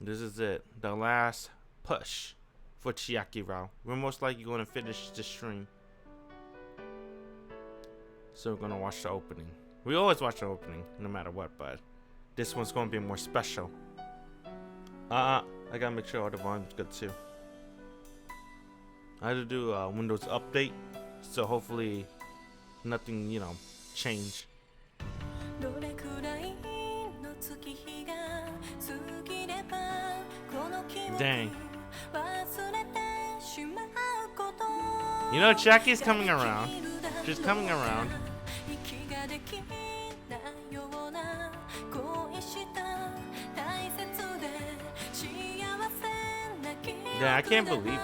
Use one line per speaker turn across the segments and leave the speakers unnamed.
This is it. The last push for Chiaki Route. We're most likely going to finish the stream. So we're going to watch the opening. We always watch the opening, no matter what, but this one's going to be more special. I gotta make sure all the volume's good too. I had to do a Windows update, so hopefully nothing, change. Dang. Chiaki's coming around. She's coming around. Yeah, I can't believe it.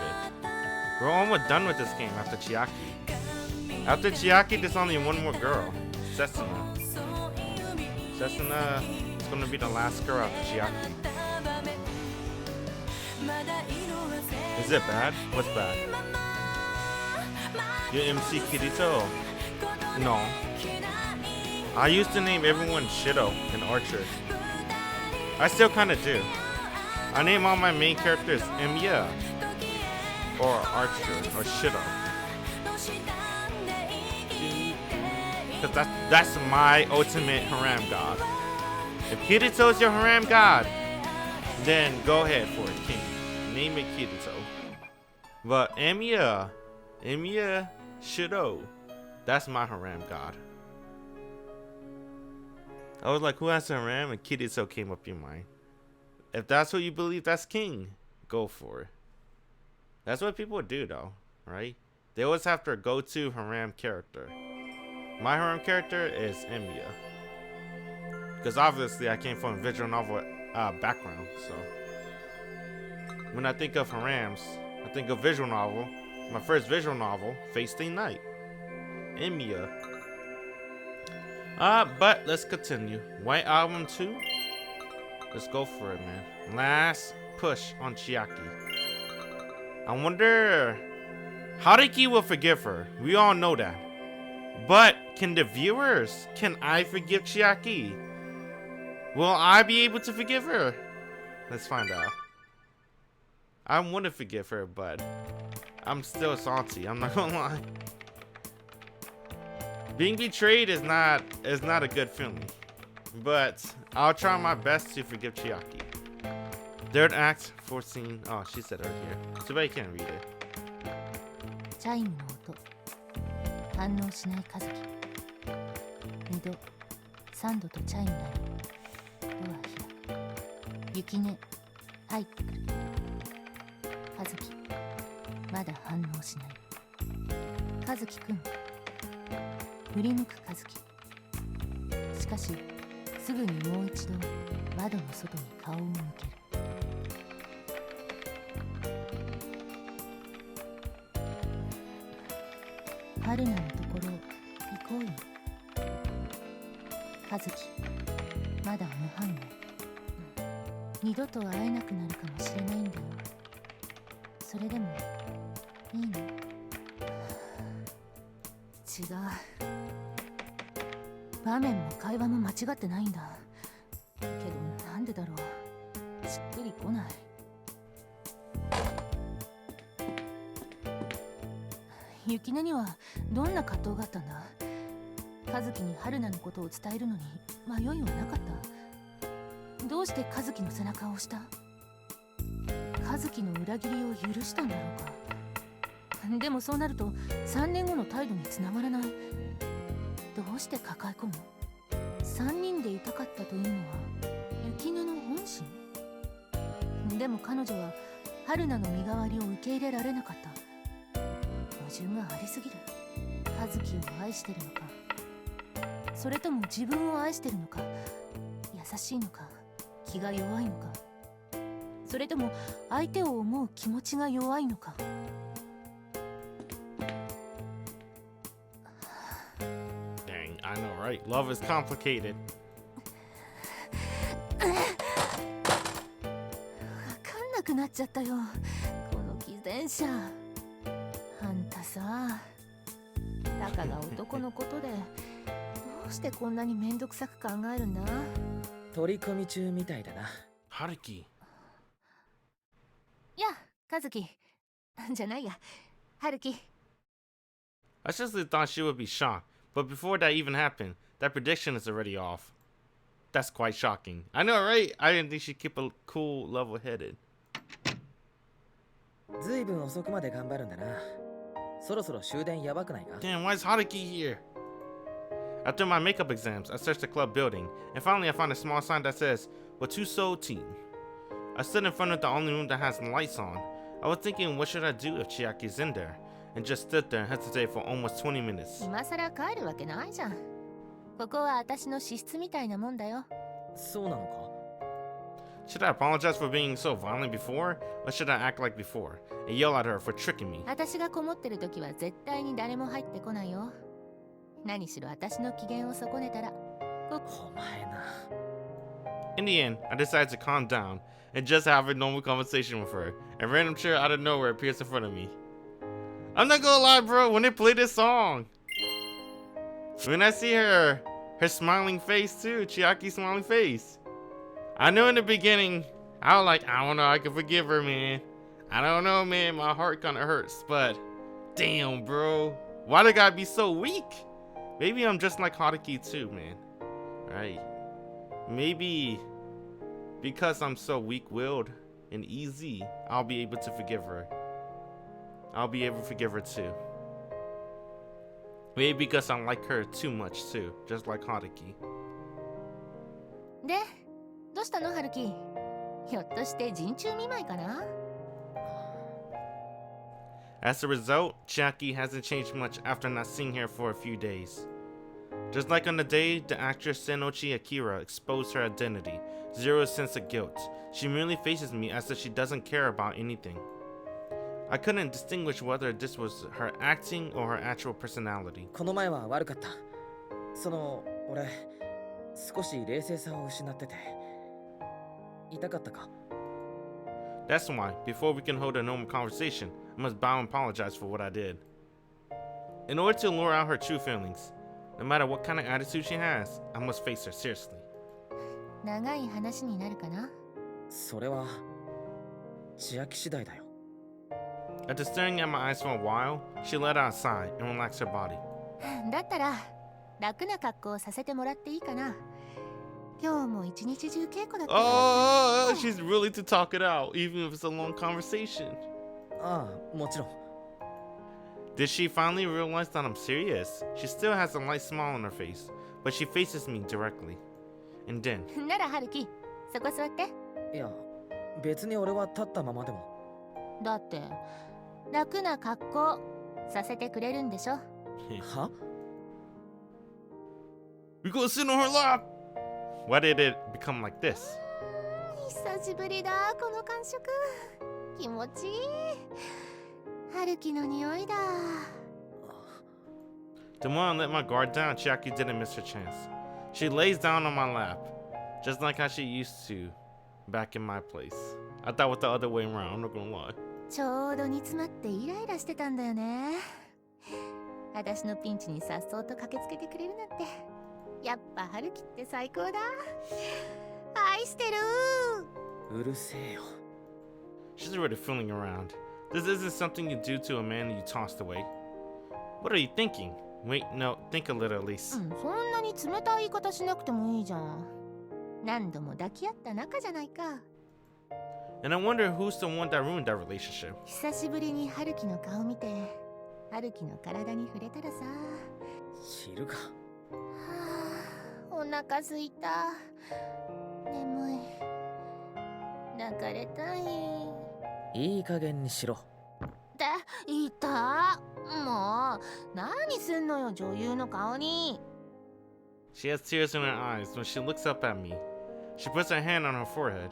We're almost done with this game after Chiaki. After Chiaki, there's only one more girl. Setsuna. Setsuna is gonna be the last girl after Chiaki. Is it bad? What's bad? Your MC Kirito? No. I used to name everyone Shido and Archer. I still kinda do. I name all my main characters Emiya or Archer or Shido. Cause that's my ultimate harem god. If Kirito is your harem god, then go ahead for it, king. Name it Kirito. But Emiya, Shido, that's my harem god. I was like, who has a harem? And Kirito came up in mind. If that's what you believe, that's king. Go for it. That's what people do, though, right? They always have their go-to harem character. My harem character is Emiya. Because obviously I came from a visual novel background, so. When I think of harems, I think of visual novel. My first visual novel, Fate Stay Night. Emiya. But let's continue. White Album 2. Let's go for it, man. Last push on Chiaki. I wonder Haruki will forgive her. We all know that. But can the viewers? Can I forgive Chiaki? Will I be able to forgive her? Let's find out. I want to forgive her, but I'm still salty. I'm not gonna lie. Being betrayed is not a good feeling. But I'll try my best to forgive Chiaki. Third act, 14. Oh, she said it right here. Too bad you can't read it.
チャイムの音反応しない和樹2度3度とチャイム鳴りドア開く雪音入ってくる和樹まだ反応しない和樹くん振り向く和樹しかしすぐにもう一度窓の外に顔を向ける春菜のところ行こうよ和樹まだ無反応二度と会えなくなるかもしれないんだよそれでもいいの違う場面も会話も間違ってないんだけどなんでだろうしっくりこない雪音にはどんな葛藤があったんだ和樹に春菜のことを伝えるのに迷いはなかったどうして和樹の背中を押した和樹の裏切りを許したんだろうかでもそうなると3年後の態度につながらないどうして抱え込む3人でいたかったというのは雪音の本心でも彼女は春菜の身代わりを受け入れられなかった矛盾がありすぎる和樹を愛してるのかそれとも自分を愛してるのか優しいのか気が弱いのかそれとも相手を思う気持ちが弱いのか
Dang, I know, right? Love is complicated.
わかんなくなっちゃったよこの偽善者あんたさたかが男のことでどうしてこんなにめんどくさく考えるんだ
取り込み中みたいだな
Haruki.
や、和樹。じゃないや、春樹。
I seriously thought she would be shocked, but before that even happened, that prediction is already off. That's quite shocking. I know, right? I didn't think she'd keep a cool, level-headed.
ずいぶん遅くまで頑張るんだな。そろそろ終電やばくないか？
Damn, why is Haruki here? After my makeup exams, I searched the club building, and finally I found a small sign that says, Watuso Team. I stood in front of the only room that has lights on. I was thinking, what should I do if Chiaki's in there? And just stood there and hesitated for almost 20 minutes.
今さら帰るわけないじゃん。ここは私の私室みたいなもんだよ。
そうなのか？
Should I apologize for being so violent before, or should I act like before and yell at her for tricking me?
私がこもってる時は絶対に誰も入ってこないよ。何しろ私の機嫌を損ねたら。
お前な。
In the end, I decided to calm down and just have a normal conversation with her. A random chair out of nowhere appears in front of me. I'm not gonna lie, bro, when they play this song, when I see her smiling face too, Chiaki's smiling face, I know in the beginning, I was like, I don't know, I can forgive her, man. I don't know, man, my heart kinda hurts, but damn, bro, why they gotta be so weak? Maybe I'm just like Haruki too, man. Right? Maybe because I'm so weak-willed and easy, I'll be able to forgive her. I'll be able to forgive her too. Maybe because I like her too much too, just like Haruki.
で、どうしたの、春樹？ひょっとして陣中見舞いかな？
As a result, Chiaki hasn't changed much after not seeing her for a few days. Just like on the day the actress Senochi Akira exposed her identity, zero sense of guilt. She merely faces me as if she doesn't care about anything. I couldn't distinguish whether this was her acting or her actual personality.
この前は悪かった。俺、少し冷静さを失ってて。痛かったか？
That's why, before we can hold a normal conversation, I must bow and apologize for what I did. In order to lure out her true feelings, no matter what kind of attitude she has, I must face her seriously.
長い話になるかな？
それは千秋次第だよ。
After staring at my eyes for a while, she let out a sigh and relaxed her body.
だったら楽な格好をさせてもらっていいかな？今日も一日中稽古だったから。
Oh, she's really to talk it out, even if it's a long conversation.
ああ、もちろん。
Did she finally realize that I'm serious? She still has a light smile on her face, but she faces me directly. And then,
なら春樹、そこ座って。
いや、別に俺は立ったままでも。
だって楽な格好させてくれるんでしょ？
は？
We gonna sit on her lap! Why did it become like this?
久しぶりだ、この感触。気持ちいい。春樹の匂いだ。
The moment I let my guard down, Chiaki didn't miss her chance. She lays down on my lap, just like how she used to back in my place. I thought it was the other way around, I'm not gonna lie.
ちょうど煮詰まってイライラしてたんだよね。私のピンチにさっそうと駆けつけてくれるなんて。やっぱ春樹って最高だ。愛してる。
うるせえよ。
She's already fooling around. This isn't something you do to a man you tossed away. What are you thinking? Wait, no, think a little at least.
そんなに冷たい言い方しなくてもいいじゃん。何度も抱き合った仲じゃないか。
And I wonder who's the one that ruined that relationship.
久しぶりに春樹の顔見て、春樹の体に触れたらさ。
知るか。
お腹すいた。眠い。抱かれたい。
いい加減にしろ。
って言った。もう何すんのよ、女優の顔に。
She has tears in her eyes when she looks up at me. She puts her hand on her forehead.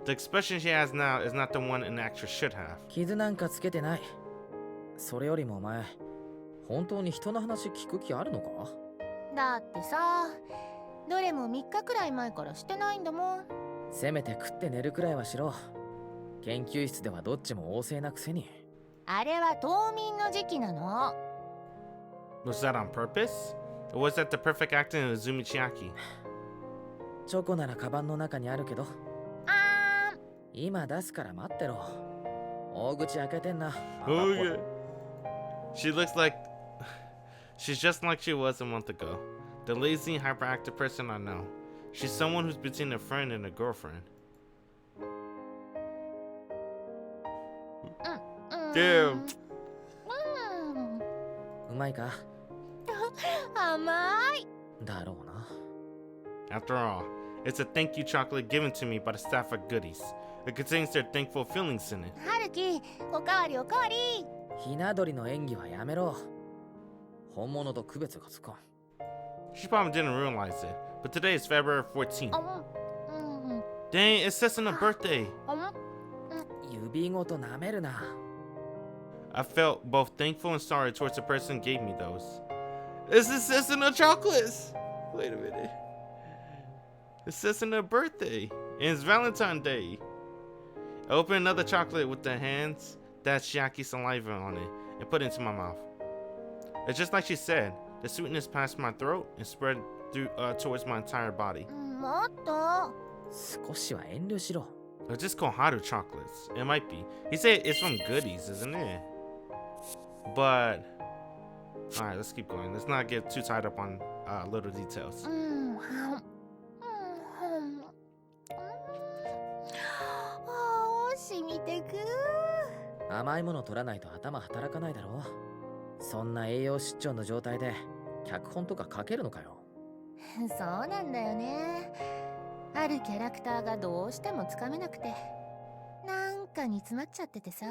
The expression she has now is not the one an actress should have.
傷なんかつけてない。それよりもお前、本当に人の話聞く気あるのか？
だってさ、どれも3日くらい前からしてないんだもん。
せめて食って寝るくらいはしろ。研究室ではどっちも旺盛なくせに。
あれは冬眠の時期なの。
Was that on purpose? Or was that the perfect acting of Uzumi Chiaki?
チョコならカバンの中にあるけど。今出すから待ってろ。大口開けてんな。
Oh yeah. She looks like she's just like she was a month ago. The lazy, hyperactive person I know. She's someone who's between a friend and a girlfriend. Damn.
うまいか？
甘い。
だろうな。
After all, it's a thank you chocolate given to me by the staff at Goodies. It contains their thankful feelings in it.
春樹、おかわりおかわり。
ひな鳥の演技はやめろ。本物と区別がつかん。
She probably didn't realize it, but today is February 14th.
うん。
Dang, it's Setsuna birthday.
指ごと舐めるな。
I felt both thankful and sorry towards the person who gave me those. This is Setsuna chocolates. Wait a minute. It's Setsuna birthday, and it's Valentine's Day. I opened another chocolate with the hands that Chiaki saliva on it and put it into my mouth. It's just like she said. The sweetness passed my throat and spread through towards my entire body.
もっと。
少しは遠慮しろ。
It's just Koharu chocolates. It might be. He said it's from Goodies, isn't it? But alright, let's keep going. Let's not get too tied up on little details.
染みてく。
甘いもの取らないと頭働かないだろ。そんな栄養失調の状態で脚本とか書けるのかよ。
そうなんだよね。あるキャラクターがどうしてもつかめなくて、なんか煮詰まっちゃっててさ。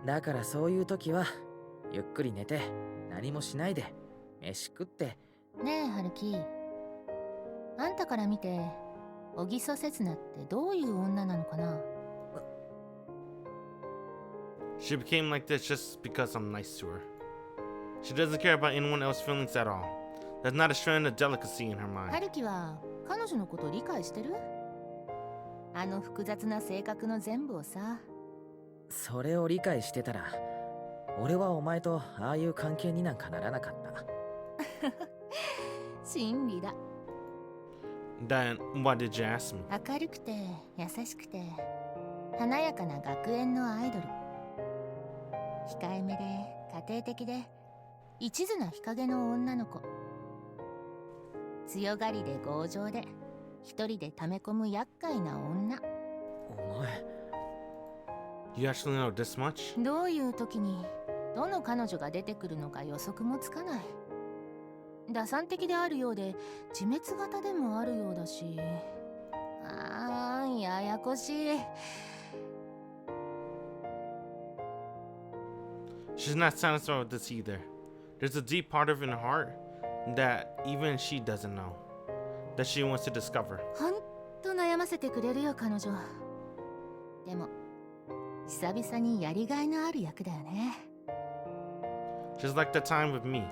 だからそういう時はゆっくり寝て何もしないで飯食って。
ねえ春樹、あんたから見て小木曽刹那ってどういう女なのかな？
She became like this just because I'm nice to her. She doesn't care about anyone else's feelings at all. There's not a strand of delicacy in her mind.
春樹は彼女のこと理解してる？あの複雑な性格の全部をさ。
それを理解してたら俺はお前とああいう関係になんかならなかった。
真理だ。
Then why did you ask me?
明るくて優しくて華やかな学園のアイドル。控えめで家庭的で一途な日陰の女の子。強がりで強情で一人で溜め込む厄介な女。
お前
You actually know this much?
どういう時にどの彼女が出てくるのか予測もつかない。打算的であるようで自滅型でもあるようだし、あーややこしい。
She's not satisfied with this either. There's a deep part of her heart that even she doesn't know, that she wants to discover.
ほんと悩ませてくれるよ彼女。でも久々にやりがいのある役だよね。
Just like that time with me.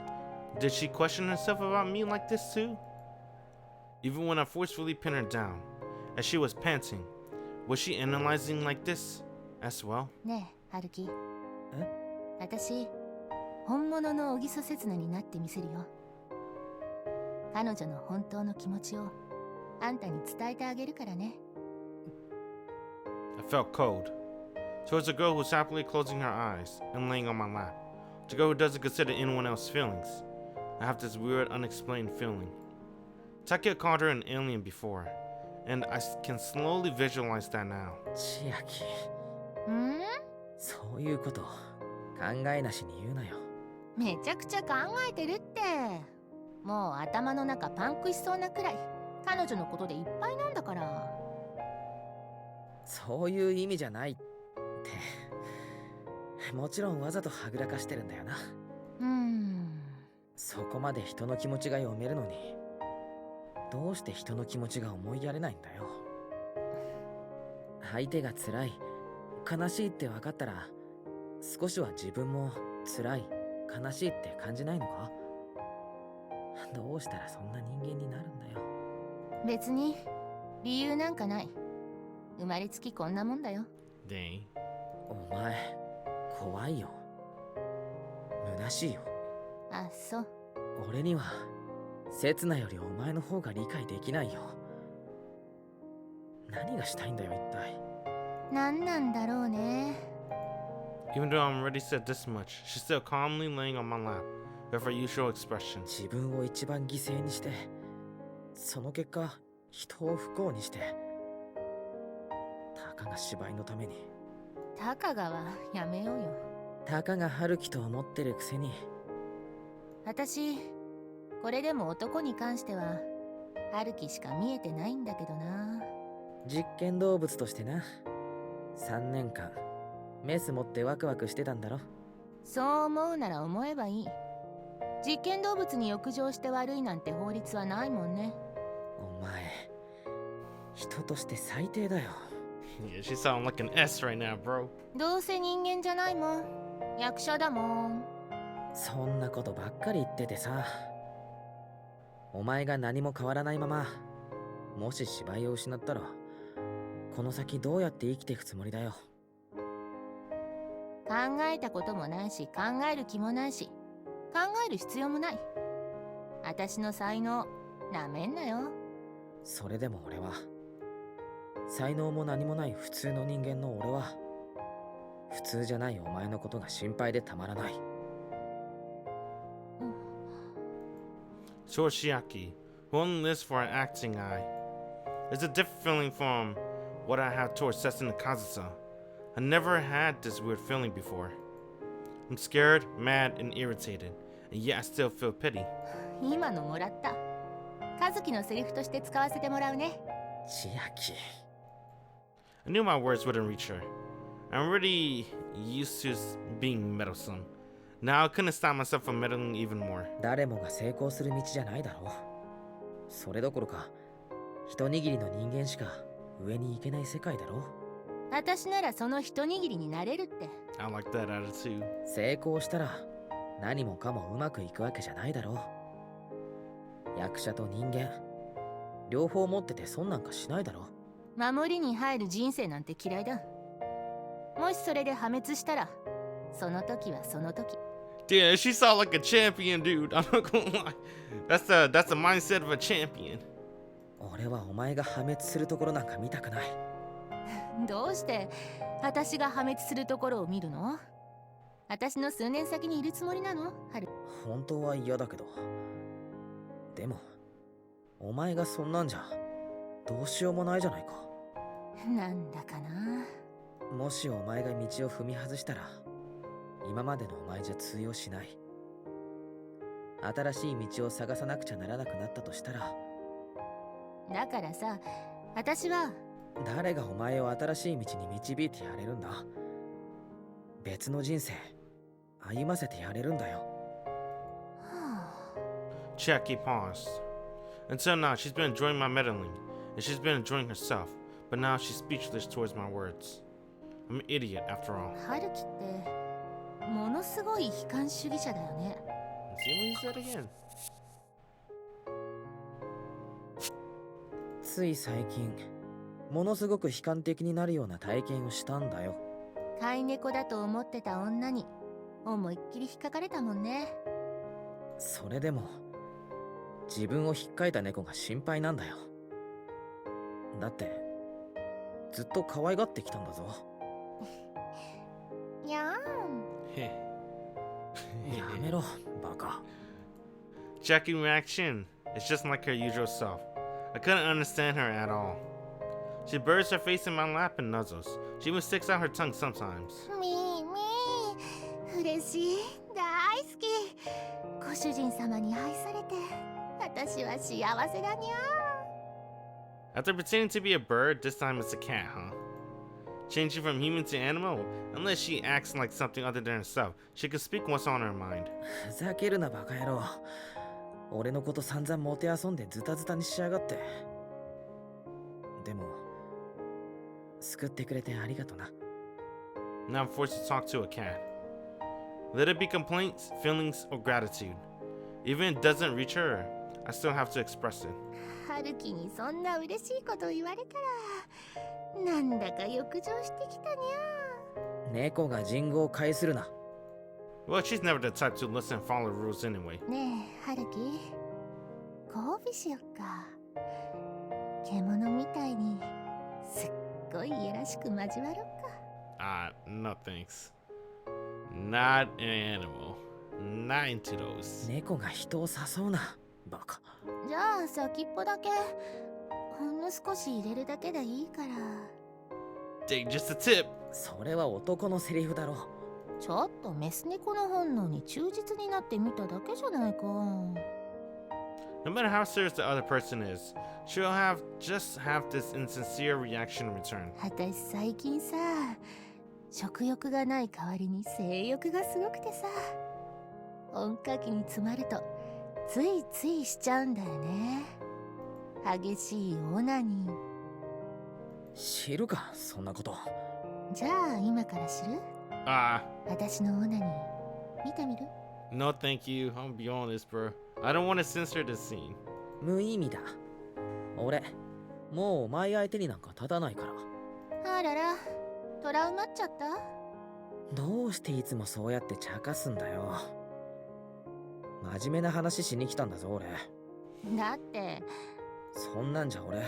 Did she question herself about me like this too? Even when I forcefully pinned her down, as she was panting, was she analyzing like this as well?
ねえ春樹、私本物の小木曽刹那になってみせるよ。彼女の本当の気持ちをあんたに伝えてあげるからね。
I felt cold. Towards a girl who's happily closing her eyes and laying on my lap. The girl who doesn't consider anyone else's feelings. I have this weird, unexplained feeling. Takia called her an alien before, and I can slowly visualize that now.
千秋、
ん？
そういうこと考えなしに言うなよ。
めちゃくちゃ考えてるって。もう頭の中パンクしそうなくらい彼女のことでいっぱいなんだから。
そういう意味じゃないって。もちろんわざとはぐらかしてるんだよな。そこまで人の気持ちが読めるのに、どうして人の気持ちが思いやれないんだよ。相手が辛い、悲しいって分かったら、少しは自分も辛い、悲しいって感じないのか？どうしたらそんな人間になるんだよ。
別に理由なんかない。生まれつきこんなもんだよ。
Dang.
お前、怖いよ。虚しいよ。
あ、そう。
俺には刹那よりお前の方が理解できないよ。何がしたいんだよ一体。
なんなんだろうね。
Even though I'm already said this much, she's still calmly laying on my lap with her usual expression.
自分を一番犠牲にして、その結果人を不幸にして、たかが芝居のために。
たかがはやめようよ。
たかが春樹と思ってるくせに。
私これでも男に関しては春樹しか見えてないんだけどな。
実験動物としてな。3年間メス持ってワクワクしてたんだろ。
そう思うなら思えばいい。実験動物に浴場して悪いなんて法律はないもんね。
お前人として最低だよ。
Yeah, she sounds like an S right now, bro.
どうせ人間じゃないもん。役者だもん。
そんなことばっかり言っててさ。お前が何も変わらないまま、もし芝居を失ったら、この先どうやって生きていくつもりだよ。
考えたこともないし、考える気もないし、考える必要もない。私の才能なめんなよ。
それでも俺は、才能も何もない普通の人間の俺は、普通じゃないお前のことが心配でたまらない。
So is Chiaki, who only lives for an acting eye. There's a different feeling from what I have towards Setsuna Kazusa. I never had this weird feeling before. I'm scared, mad, and irritated, and yet I still feel pity.
今のもらった。和樹のセリフとして使わせてもらうね。
千秋。
I knew my words wouldn't reach her. I'm already used to being meddlesome. Now I couldn't stop myself from meddling even more.
誰もが成功する道じゃないだろう。それどころか、一握りの人間しか上に行けない世界だろう。
私ならその一握りになれるって。
I like that attitude.
成功したら何もかもうまくいくわけじゃないだろう。役者と人間両方持ってて損なんかしないだろう。
守りに入る人生なんて嫌いだ。もしそれで破滅したら、その時はその時。
Yeah, she sounds like a champion, dude. I'm not gonna lie. That's the mindset of a champion.
俺はお前が破滅するところなんか見たくない。
どうして私が破滅するところを見るの？私の数年先にいるつもりなの？春。
本当は嫌だけど。でもお前がそんなんじゃどうしようもないじゃないか。
なんだかな。
もしお前が道を踏み外したら、今までのお前じゃ通用しない。新しい道を探さなくちゃならなくなったとしたら。
だからさ、私は。
誰がお前を新しい道に導いてやれるんだ。別の人生歩ませてやれるんだよ。
Chiaki paused. Until now, she's been enjoying my meddling, and she's been enjoying herself, but now she's speechless towards my words. I'm an idiot, after all.
春樹ってものすごい悲観主義者だよね。
See what he said again?
つい最近ものすごく悲観的になるような体験をしたんだよ。
飼い猫だと思ってた女に思いっきり引っかかれたもんね。
それでも自分を引っかいた猫が心配なんだよ。だってずっと可愛がってきたんだぞ。
や
Heh.
やめろバカ。
Chiaki reaction is just like her usual self. I couldn't understand her at all. She buries her face in my lap and nuzzles. She even sticks out her tongue sometimes.
みーみー、嬉しい、大好き。ご主人様に愛されて私は幸せだにゃ。
After pretending to be a bird, this time it's a cat, huh? Changing from human to animal? Unless she acts like something other than herself, she can speak what's on her mind.
ふざけるなバカ野郎。俺のこと散々もてあそんでズタズタにしやがって。でも救ってくれてありがとな。
Now I'm forced to talk to a cat. Let it be complaints, feelings, or gratitude. Even if it doesn't reach her, I still have to express it.
春樹にそんな嬉しいこと言われたらなんだか欲情してきたにゃ。
猫が人語を介するな。
Well, she's never the type to listen and follow rules anyway.
ねえ春樹、交尾しよっか。獣みたいにすっごいいやらしく交わろうか。
No thanks. Not an animal. Not into those.
猫が人を誘うな、バカ。
じゃあ先っぽだけほんの少し入れるだけでいいから。
Take just a tip.
それは男のセリフだろ。
ちょっとメス猫の本能に忠実になってみただけじゃないか。
No matter how serious the other person is, she'll just have this insincere reaction in return.
私最近さ、食欲がない代わりに性欲がすごくてさ、温夏期に詰まるとついついしちゃうんだよね。激しいオナニー。
知るか、そんなこと。
じゃあ今から知る？私のオナニー見てみる？
No thank you. I'm beyond this, bro. I don't want to censor this scene.
無意味だ。俺、もうお前相手になんか立たないから。
あらら、トラウマっちゃった？
どうしていつもそうやって茶化すんだよ。真面目な話しに来たんだぞ、俺。
だって
そんなんじゃ俺、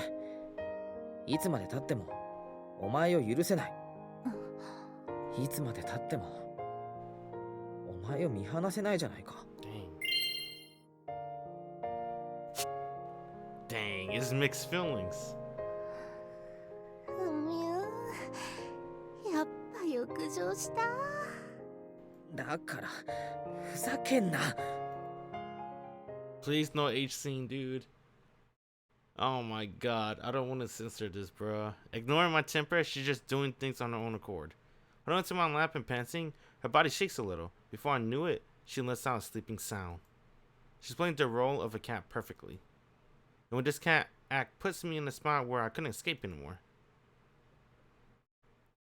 いつまで経ってもお前を許せない。いつまで経ってもお前を見放せないじゃないか。
Dang, it's mixed feelings.
やっぱ浴場した。
だからふざけんな。
Please no H scene, dude. Oh my god, I don't want to censor this, bruh. Ignoring my temper, she's just doing things on her own accord. Holding onto my lap and panting, her body shakes a little. Before I knew it, she lets out a sleeping sound. She's playing the role of a cat perfectly. And when this cat act puts me in a spot where I couldn't escape anymore.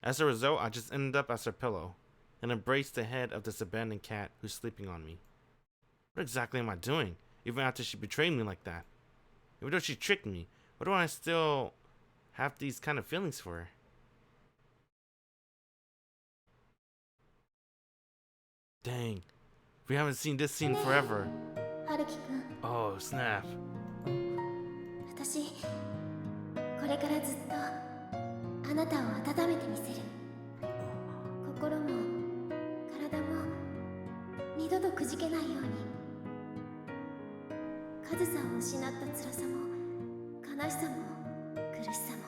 As a result, I just ended up as her pillow and embraced the head of this abandoned cat who's sleeping on me. What exactly am I doing, even after she betrayed me like that? Even though she tricked me, why do I still have these kind of feelings for her? Dang, we haven't seen this scene forever. Oh, snap.
私、これからずっとあなたを温めてみせる。心も体も二度とくじけないように。カズさんを失った辛さも悲しさも苦しさも。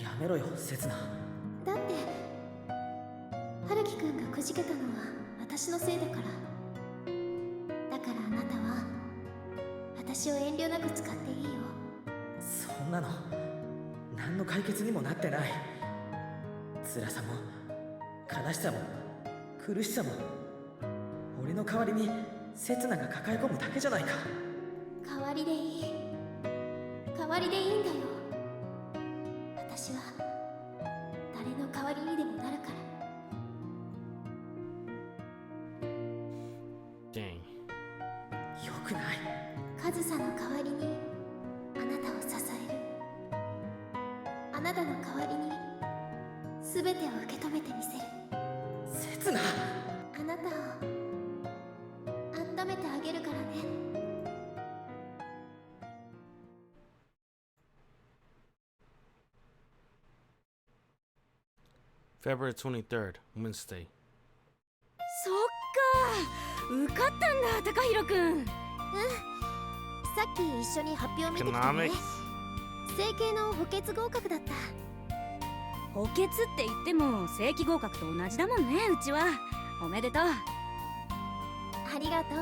やめろよ、セツナ。
だって春樹くんがくじけたのは私のせいだから。だからあなたは私を遠慮なく使っていいよ。
そんなの何の解決にもなってない。辛さも悲しさも苦しさも俺の代わりにセツナが抱え込むだけじゃないか。
代わりでいい。代わりでいいんだよ。私は誰の代わりにでもなるから。
Dang.
よくない。
カズさんの代わりにあなたを支える。あなたの代わりに全てを受け止めてみせる。
セツナ。
あなたを温めてあげるからね。
February 23rd, Wednesday.
そっか、受かったんだ、高弘くん。
さっき一緒に発表見てきたね。
Economics?
整形の補欠合格だった。
補欠って言っても正規合格と同じだもんね、うちは。おめでとう。
ありがとう。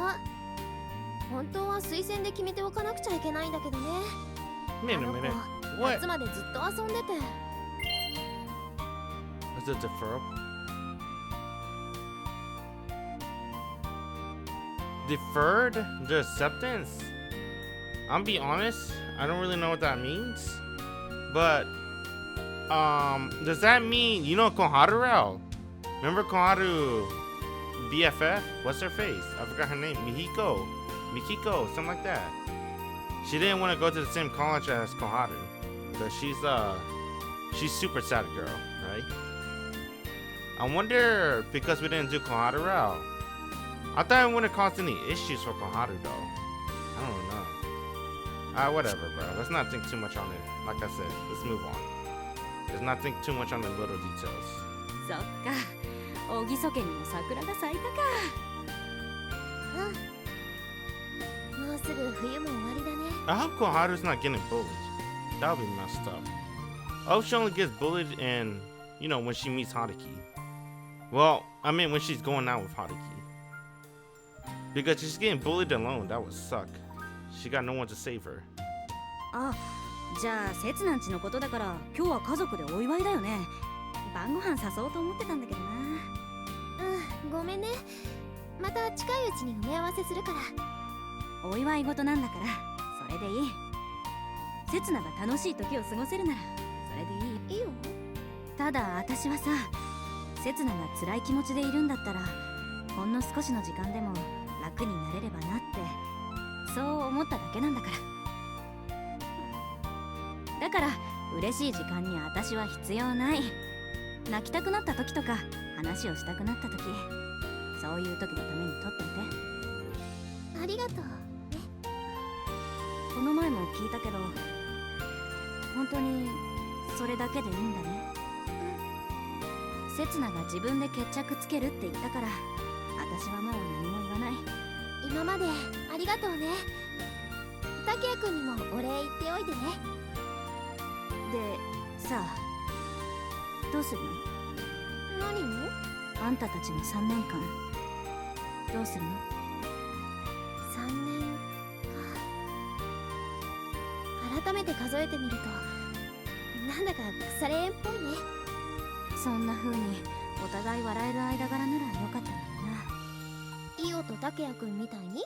本当は推薦で決めておかなくちゃいけないんだけどね。
Wait a minute. What?
夏までずっと遊んでて。
Was it deferral? Deferred the acceptance? I'm be honest, I don't really know what that means. But does that mean, you know, Koharu? Remember Koharu BFF? What's her face? I forgot her name. Mikiko, something like that. She didn't want to go to the same college as Koharu, but she's super sad girl, right? I wonder, because we didn't do Koharu, I thought it wouldn't cause any issues for Koharu though. I don't know. Whatever, bro. Let's not think too much on it. Like I said, let's move on. Let's not think too much on the little details.
そっか、小木曽家にも桜が咲いたか。
うん。もうすぐ冬も終わりだね。
I hope Koharu's not getting bullied. That would be messed up. I hope she only gets bullied and, you know, when she meets Haruki. Well, I mean when she's going out with Haruki. Because she's getting bullied alone, that would suck. She got no one to save her.
あ、じゃあ節なんちのことだから今日は家族でお祝いだよね。晩ご飯誘おうと思ってたんだけどな。
うん、ごめんね。また近いうちに埋め合わせするから。
お祝い事なんだからそれでいい。節那が楽しい時を過ごせるならそれでいい。いいよ。ただ私はさ、節那が辛い気持ちでいるんだったらほんの少しの時間でも楽になれればなってそう思っただけなんだから。だから嬉しい時間に私は必要ない。泣きたくなった時とか話をしたくなった時、そういう時のために取っておいて。
ありがとう。
この前も聞いたけど本当にそれだけでいいんだね。節那が自分で決着つけるって言ったから私はもう何も言わない。
今までありがとうね。竹谷君にもお礼言っておいてね。
でさあどうするの？
何を？
あんたたちの3年間どうするの
？3年か。改めて数えてみるとなんだか腐れ縁っぽいね。
そんな風にお互い笑える間柄ならよかったのにな。
イオと竹谷君みたいに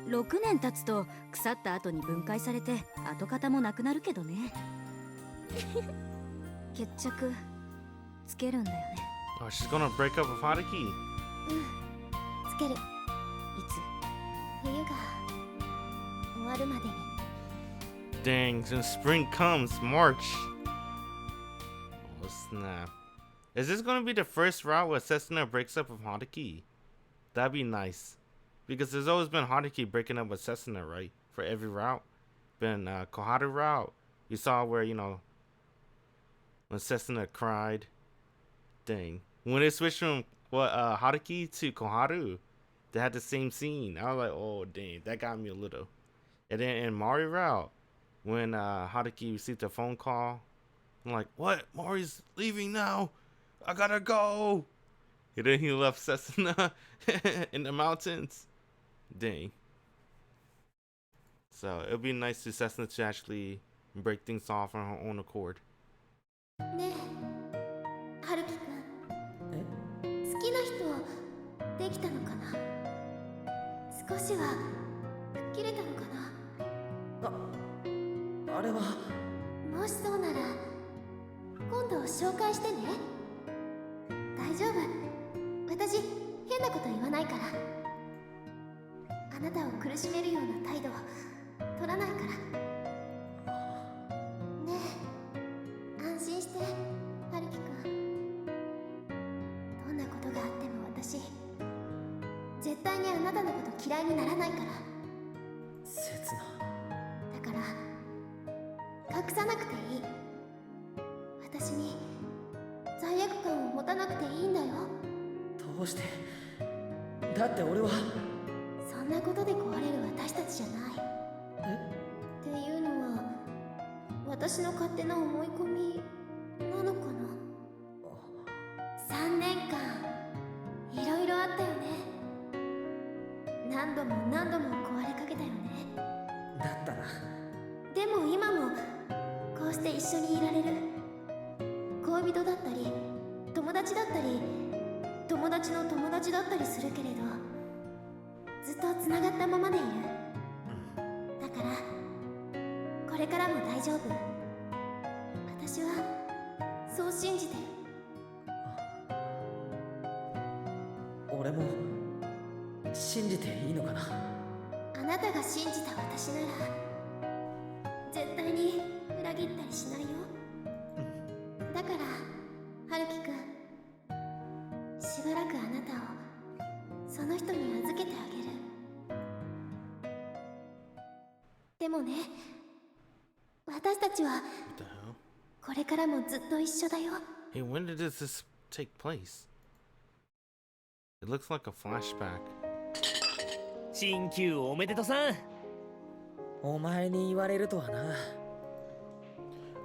6年経つと腐った後に分解されて跡形もなくなるけどね。決着つけるんだよね。
Oh, she's gonna break up with Haruki.
つける。いつ？冬が終わるまでに。
Dang, since spring comes, March. Oh snap. Is this gonna be the first route where Setsuna breaks up with Haruki? That'd be nice. Because there's always been Haruki breaking up with Setsuna, right? For every route. Been Koharu route. You saw where, you know, when Setsuna cried. Dang. When they switched from Haruki to Koharu, they had the same scene. I was like, oh dang, that got me a little. And then in Mari route, when Haruki received a phone call, I'm like, what? Mari's leaving now. I gotta go. And then he left Setsuna in the mountains. Dang. So it'll be nice to Setsuna to actually break things off on her own accord.
ねえ、はるきくん。好きな人できたのかな？少しは吹っ切れたのかな？
あれは
もしそうなら今度紹介してね。大丈夫、私変なこと言わないから。あなたを苦しめるような態度取らないから。ねえ、安心して、はるきくん。どんなことがあっても私絶対にあなたのこと嫌いにならないから。
切な。
だから隠さなくていい。私に罪悪感を持たなくていいんだよ。
どうして？だって俺は。
そんなことで壊れる私たちじゃない。っていうのは私の勝手な思い込みなのかな。3年間いろいろあったよね。何度も何度も壊れかけたよね。
だったな。
でも今もこうして一緒にいられる。恋人だったり友達だったり友達の友達だったりするけれどずっとつながったままでいる。だからこれからも大丈夫。私はそう信じてる。
俺も信じていいのかな。
あなたが信じた私なら絶対に裏切ったりしないよ。だから春樹くん、しばらくあなたをその人に預けてあげる。でもね、私たちは
What the hell?
これからもずっと一緒だよ。
Hey, when did this take place? It looks like a flashback.
新旧おめでとさん。
お前に言われるとはな。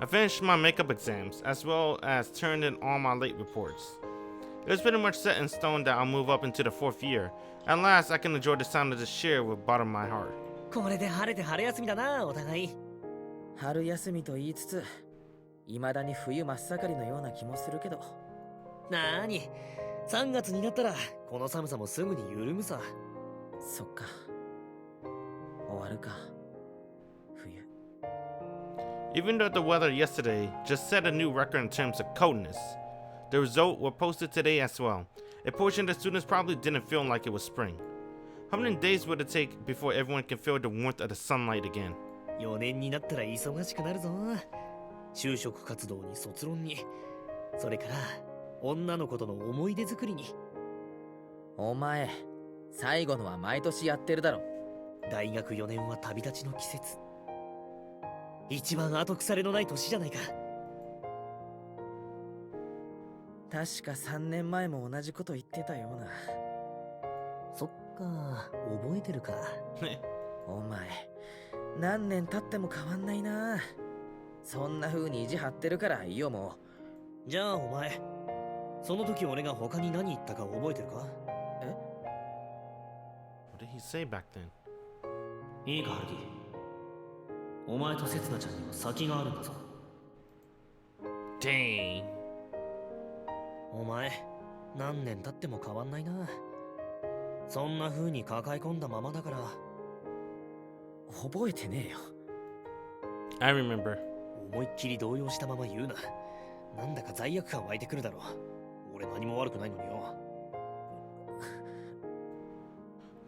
I finished my makeup exams, as well as turned in all my late reports. It was pretty much set in stone that I'll move up into the 4th year. At last, I can enjoy the sound of the shear with bottom of my heart.
これで晴れて春休みだな、お互い。
春休みと言いつつ、未だに冬真っ盛りのような気もするけど。
なーに、3月になったらこの寒さもすぐに緩むさ。
そっか。終わるか。冬。
Even though the weather yesterday just set a new record in terms of coldness, the results were posted today as well. A portion of the students probably didn't feel like it was spring. How many days would it take before everyone can feel the warmth of the sunlight again?
4年になったら忙しくなるぞ。就職活動に卒論に、それから女の子との思い出作りに。
お前、最後のは毎年やってるだろ。
大学4年は旅立ちの季節。一番後腐れのない年じゃないか。
確か3年前も同じこと言ってたような。
そっか、覚えてるか。
お前、何年経っても変わんないな。そんな風に意地張ってるからいいよも
じゃあお前、その時俺が他に何言ったか覚えてるか？
え？
What did he say back then?
いいか、ハルキ。お前とセツナちゃんには先があるんだぞ。
Dang.
お前、何年経っても変わんないな。そんな風に抱え込んだままだから。
覚えてねえよ。
I remember.
思いっきり動揺したまま言うな。なんだか罪悪感湧いてくるだろう。俺何も悪くないのによ。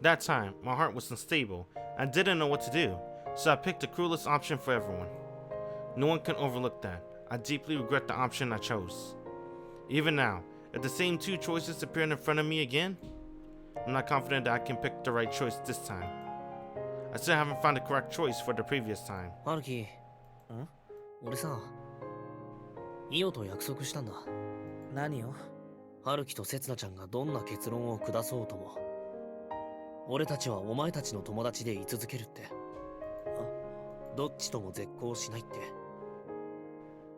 That time, my heart was unstable. I didn't know what to do, so I picked the cruelest option for everyone. No one can overlook that. I deeply regret the option I chose. Even now, if the same two choices appear in front of me again, I'm not confident that I can pick the right choice this time. I still haven't found the correct choice for the previous time.
ハルキ、俺さ、イオと約束したんだ。
何を？
ハルキとセツナちゃんがどんな結論を下そうとも、俺たちはお前たちの友達で居続けるって。どっちとも絶交しないって。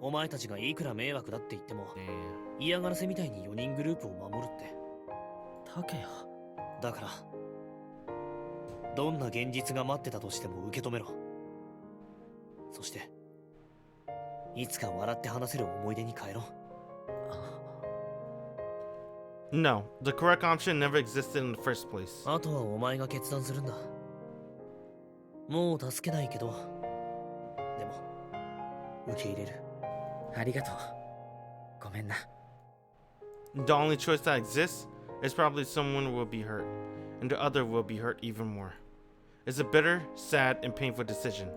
お前たちがいくら迷惑だって言っても、嫌がらせみたいに4人グループを守るって。
タケヤ。
だから、どんな現実が待ってたとしても受け止めろ。そして、いつか笑って話せる思い出に変えろ。
No, the correct option never existed in the first place.
あとはお前が決断するんだ。もう助けないけど、でも、受け入れる。
ありがとう。ごめんな。
The only choice that exists is probably someone will be hurt, and the other will be hurt even more. It's a bitter, sad, and painful decision.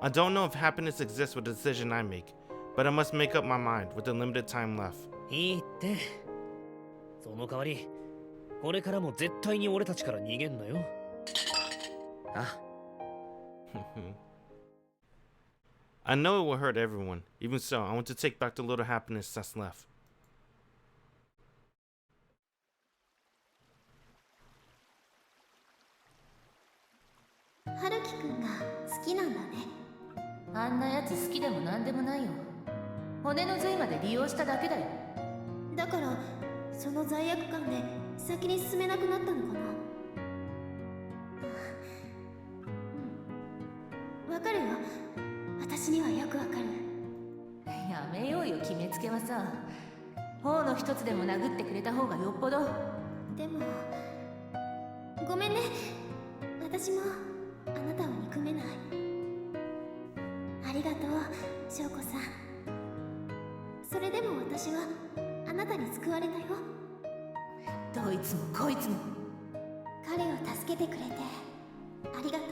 I don't know if happiness exists with the decision I make, but I must make up my mind with the limited time left.
いいって。その代わり、これからも絶対に俺たちから逃げんなよ。
あ。
I know it will hurt everyone. Even so, I want to take back the little happiness that's left.
春樹くんが好きなんだね。
あんなやつ好きでもなんでもないよ。骨の髄まで利用しただけだよ。
だからその罪悪感で先に進めなくなったのかな。わかるよ。私にはよくわかる。
やめようよ、決めつけはさ。頬の一つでも殴ってくれた方がよっぽど。
でもごめんね。私もあなたを憎めない。ありがとう、翔子さん。それでも私はあなたに救われたよ。
どいつもこいつも。
彼を助けてくれてありがとう。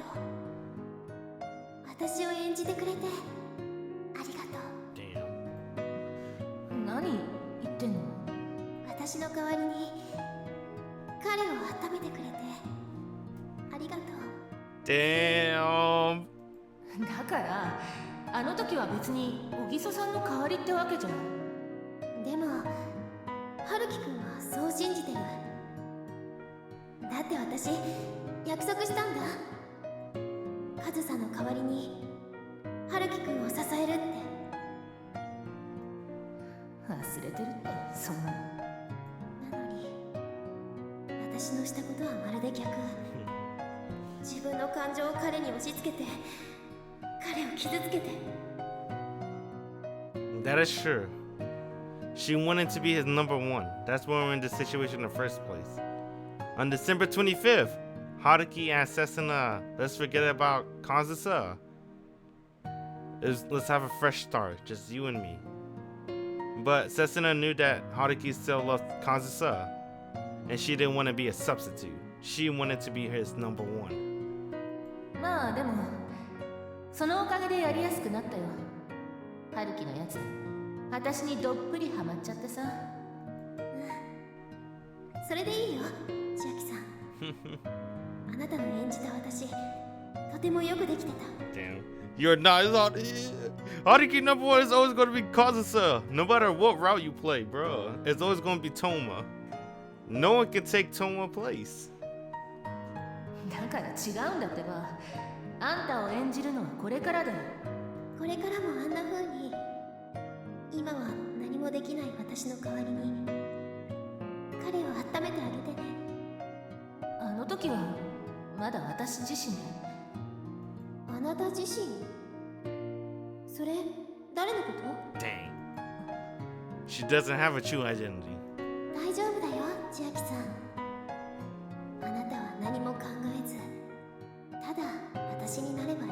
私を演じてくれてありがとう。
Damn.
何言ってんの？
私の代わりに彼を温めてくれてありがとう。
Damn.
だからあの時は別に小木曽さんの代わりってわけじゃ。
でも春樹くんはそう信じてる。だって私約束したんだ。カズさんの代わりに春樹くんを支えるって。
忘れてるってそんなの。
なのに私のしたことはまるで逆。自分の感情を彼に押し付けて彼を傷つけて。
That is true. She wanted to be his number one. That's why we're in this situation in the first place. On December 25th, Haruki and Setsuna, let's forget about Kazusa. Let's have a fresh start, just you and me. But Setsuna knew that Haruki still loved Kazusa, and she didn't want to be a substitute. She wanted to be his number one.
まあでもそのおかげでやりやすくなったよ。春樹のやつ私にどっぷりハマっちゃってさ。
それでいいよ、千秋さん。あなたの演じた私、とてもよくできてた。
Damn. You're not. Haruki number one is always going to be Kazusa. No matter what route you play, bro. It's always going to be Touma. No one can take Touma's place.
だから違うんだってば。あんたを演じるのはこれからだよ。
これからもあんな風に、今は何もできない私の代わりに彼を温めてあげてね。
あの時はまだ私自身で。
あなた自身？それ誰のこと？
Dang. She doesn't have a true identity.
大丈夫だよ、千秋さん。あなたは何も考えず、ただ私になればいい。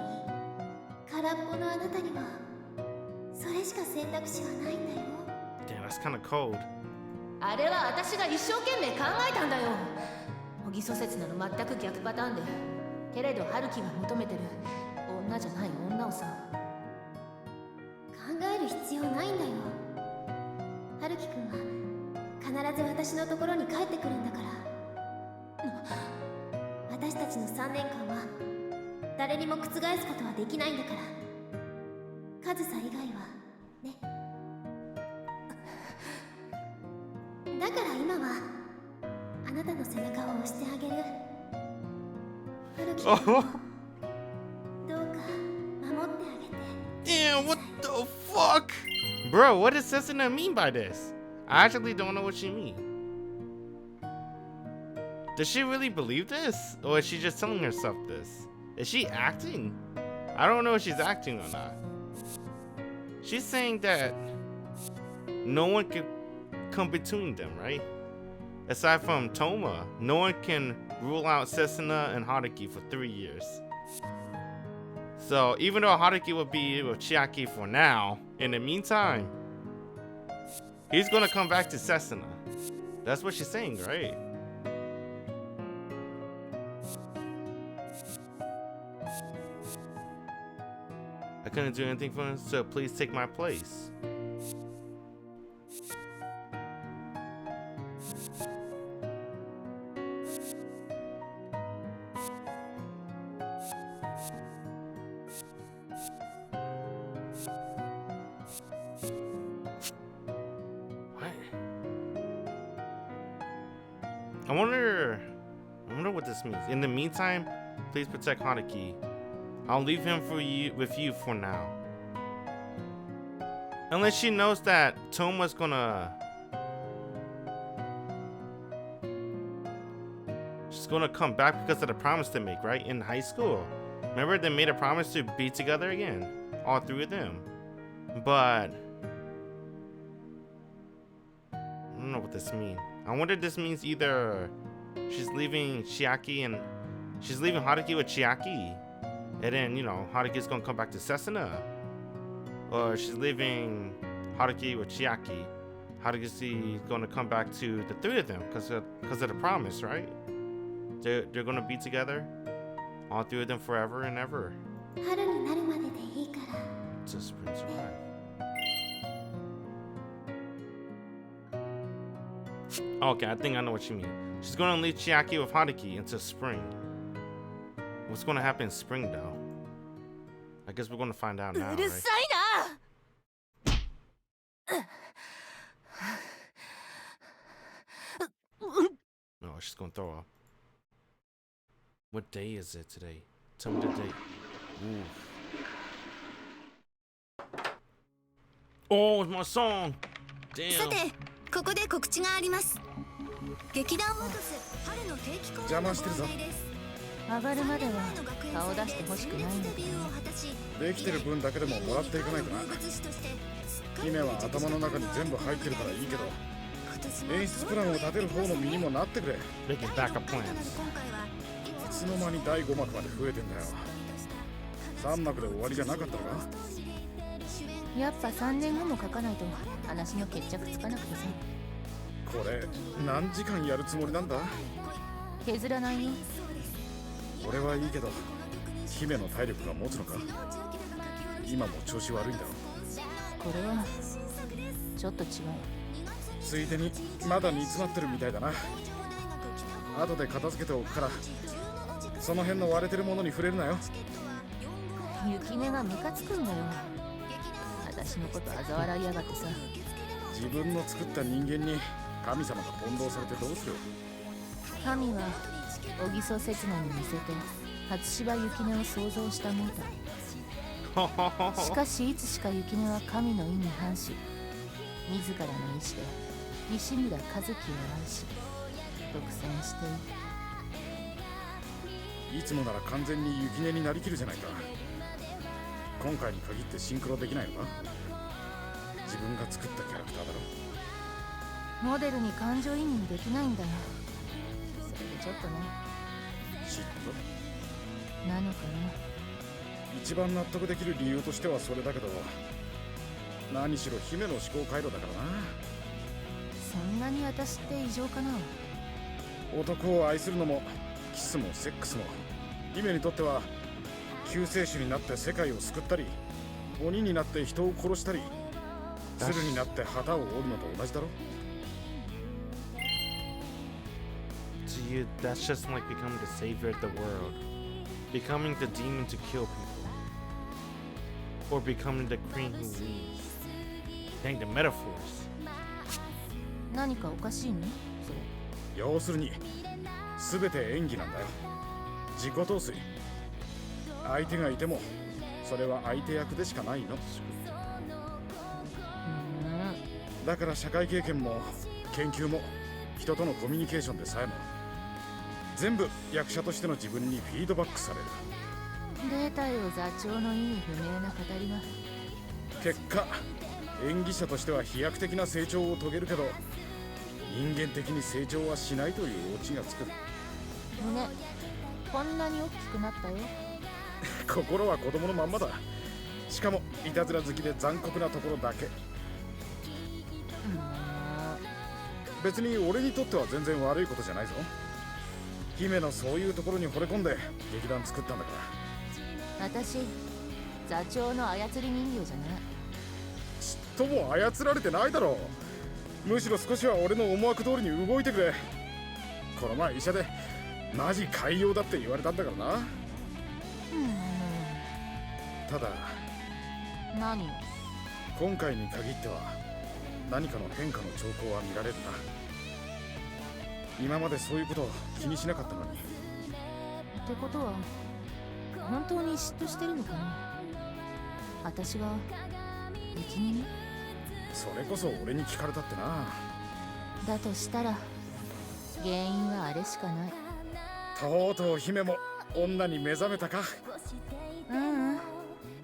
空っぽのあなたにはそれしか選択肢はないんだよ。
Damn, that's kind of cold.
あれは私が一生懸命考えたんだよ。小木曽刹那の全く逆パターンで、けれど春樹が求めてる女じゃない女をさ。
考える必要ないんだよ。春樹くんは必ず私のところに帰ってくるんだから。私たちの3年間は誰にも覆すことはできないんだから。カズサ以外はね。だから今はあなたの背中を押してあげる。春樹くんをどうか守ってあげて。
Damn, what the fuck? Bro, what does Setsuna mean by this? I actually don't know what she means. Does she really believe this? Or is she just telling herself this? Is she acting? I don't know if she's acting or not. She's saying that no one can come between them, right? Aside from Touma, no one can rule out Setsuna and Haruki for 3 years. So even though Haruki will be with Chiaki for now, in the meantime, he's gonna come back to Setsuna. That's what she's saying, right? I couldn't do anything for him, so please take my place. What? I wonder what this means. In the meantime, please protect Haruki. I'll leave him with you for now. Unless she knows that Touma's she's gonna come back because of the promise they make, right? In high school. Remember they made a promise to be together again? All three of them. But I don't know what this means. I wonder if this means either she's leaving Haruki with Chiaki. And then, you know, Haruki's gonna come back to Setsuna. Or she's leaving Haruki with Chiaki. Haruki's gonna come back to the three of them because of the promise, right? They're gonna be together, all three of them forever and ever.
春になるまででいいから。
To spring's arrive. Okay, I think I know what you mean. She's gonna leave Chiaki with Haruki until spring. What's gonna happen in spring though? I guess we're gonna find out now,
うる
right?
さいな。
No, she's gonna throw up. What day is it today? Tell me the date. Ooh. Oh, it's my song.
さ
Damn.
てここで告知があります。劇団オートス春の定期公演のご案内です。
上がるまでは顔出してほしくないんだけどね。
できてる分だけでももらっていかないとな。姫は頭の中に全部入ってるからいいけど、演出プランを立てる方の身にもなってくれ。い
Making backup plans.
つの間に第5幕まで増えてんだよ。3幕で終わりじゃなかったのか。
やっぱ3年後も書かないと話の決着つかなくてさ。
これ何時間やるつもりなんだ。
削らないよ。
俺はいいけど、姫の体力が持つのか。今も調子悪いんだろ。
これはちょっと違う。
ついでにまだ煮詰まってるみたいだな。後で片付けておくから、その辺の割れてるものに触れるなよ。
雪音がムカつくんだよ。私のこと嘲笑いやがってさ。
自分の作った人間に神様が翻弄されてどうする。
神は小木曽刹那に似せて初芝雪音を想像したもんだ。しかしいつしか雪音は神の意に反し、自らの意志で西村和樹を愛し独占している。
いつもなら完全に雪音になりきるじゃないか。今回に限ってシンクロできないのか。自分が作ったキャラクターだろ。
モデルに感情移入できないんだよ。それでちょっとね。
嫉妬
なのか
一番納得できる理由としてはそれだけど、何しろ姫の思考回路だからな。
な。そんなに私って異常かな。
男を愛するのもキスもセックスも、姫にとっては救世主になって世界を救ったり、鬼になって人を殺したり、鶴になって旗を折るのと同じだろ。
To you, that's just like becoming the savior of the world. Becoming the demon to kill people. Or becoming the queen who leads. Dang, the metaphors.
何かおかしいのそれ。
要するに全て演技なんだよ。自己陶酔。相手がいてもそれは相手役でしかないの。だから社会経験も研究も人とのコミュニケーションでさえも全部役者としての自分にフィードバックされる。
データよ座長の意味不明な語りが。
結果演技者としては飛躍的な成長を遂げるけど、人間的に成長はしないというオチがつく。
胸こんなに大きくなったよ。
心は子供のまんまだ。しかもいたずら好きで残酷なところだけ。別に俺にとっては全然悪いことじゃないぞ。姫のそういうところに惚れ込んで劇団作ったんだから。
私座長の操り人形じゃない。
ちっとも操られてないだろう。むしろ少しは俺の思惑通りに動いてくれ。この前医者でマジ海洋だって言われたんだからな。ただ
何？
今回に限っては何かの変化の兆候は見られるな。今までそういうことを気にしなかったのに。
ってことは本当に嫉妬してるのかな。私が雪に？
それこそ俺に聞かれたってな。
だとしたら原因はあれしかない。
とうとう姫も女に目覚めたか。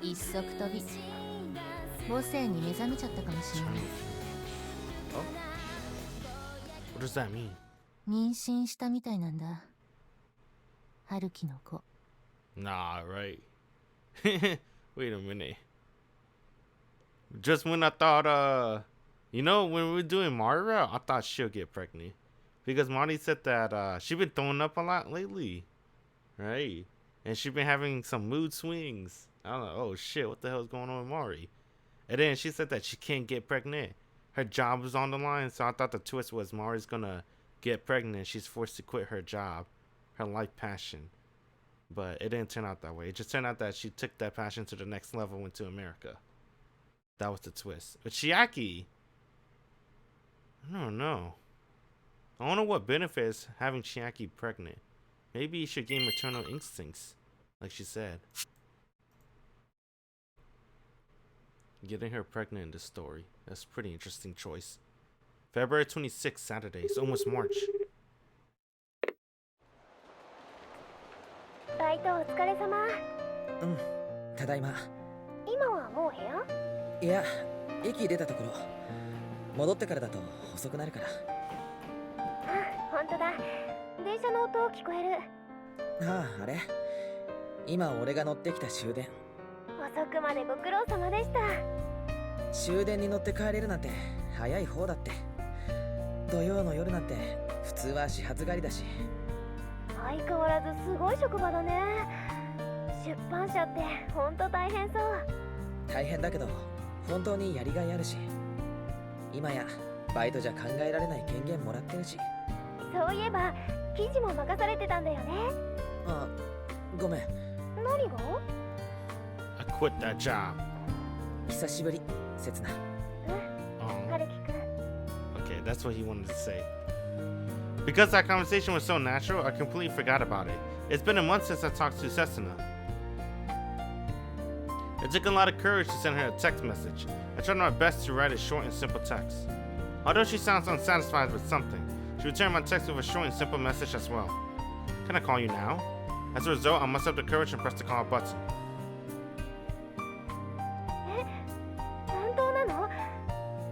一足飛び母性に目覚めちゃったかもしれない。
What does that mean?
妊娠したみたいなんだ、春樹の子。
Nah, right. Wait a minute. Just when I thought, you know, when we were doing Mara, I thought she'll get pregnant. Because Mari said that she's been throwing up a lot lately. Right? And she's been having some mood swings. I don't know, oh shit, what the hell is going on with Mari? And then she said that she can't get pregnant. Her job was on the line, so I thought the twist was Mari's gonna get pregnant. She's forced to quit her job, her life passion. But it didn't turn out that way. It just turned out that she took that passion to the next level, went to America. That was the twist. But Chiaki, I don't know. I don't know what benefits having Chiaki pregnant. Maybe you should gain maternal instincts, like she said. Getting her pregnant in this story. That's a pretty interesting choice. February 26th, Saturday. It's almost March.
バイトお疲れ様。
うん、ただいま。
今はもう部屋？
いや、駅出たところ。戻ってからだと遅くなるから。
あ、本当だ。電車の音聞こえる。
ああ、あれ？今俺が乗ってきた終電。
遅くまでご苦労様でした。
終電に乗って帰れるなんて早い方だって。土曜の夜なんて普通は始発帰りだし。
相変わらずすごい職場だね。出版社ってほんと大変そう。
大変だけど本当にやりがいあるし、今やバイトじゃ考えられない権限もらってるし。
そういえば記事も任されてたんだよね。
あ、ごめん。
何が？
I quit that job.
久しぶり、せつな。
春樹くん。
Okay, that's what he wanted to say. Because that conversation was so natural, I completely forgot about it. It's been a month since I talked to Setsuna. It took a lot of courage to send her a text message. I tried my best to write a short and simple text. Although she sounds unsatisfied with something, she returned my text with a short and simple message as well. Can I call you now? As a result, I mustered up the courage and pressed the call button.
本当なの？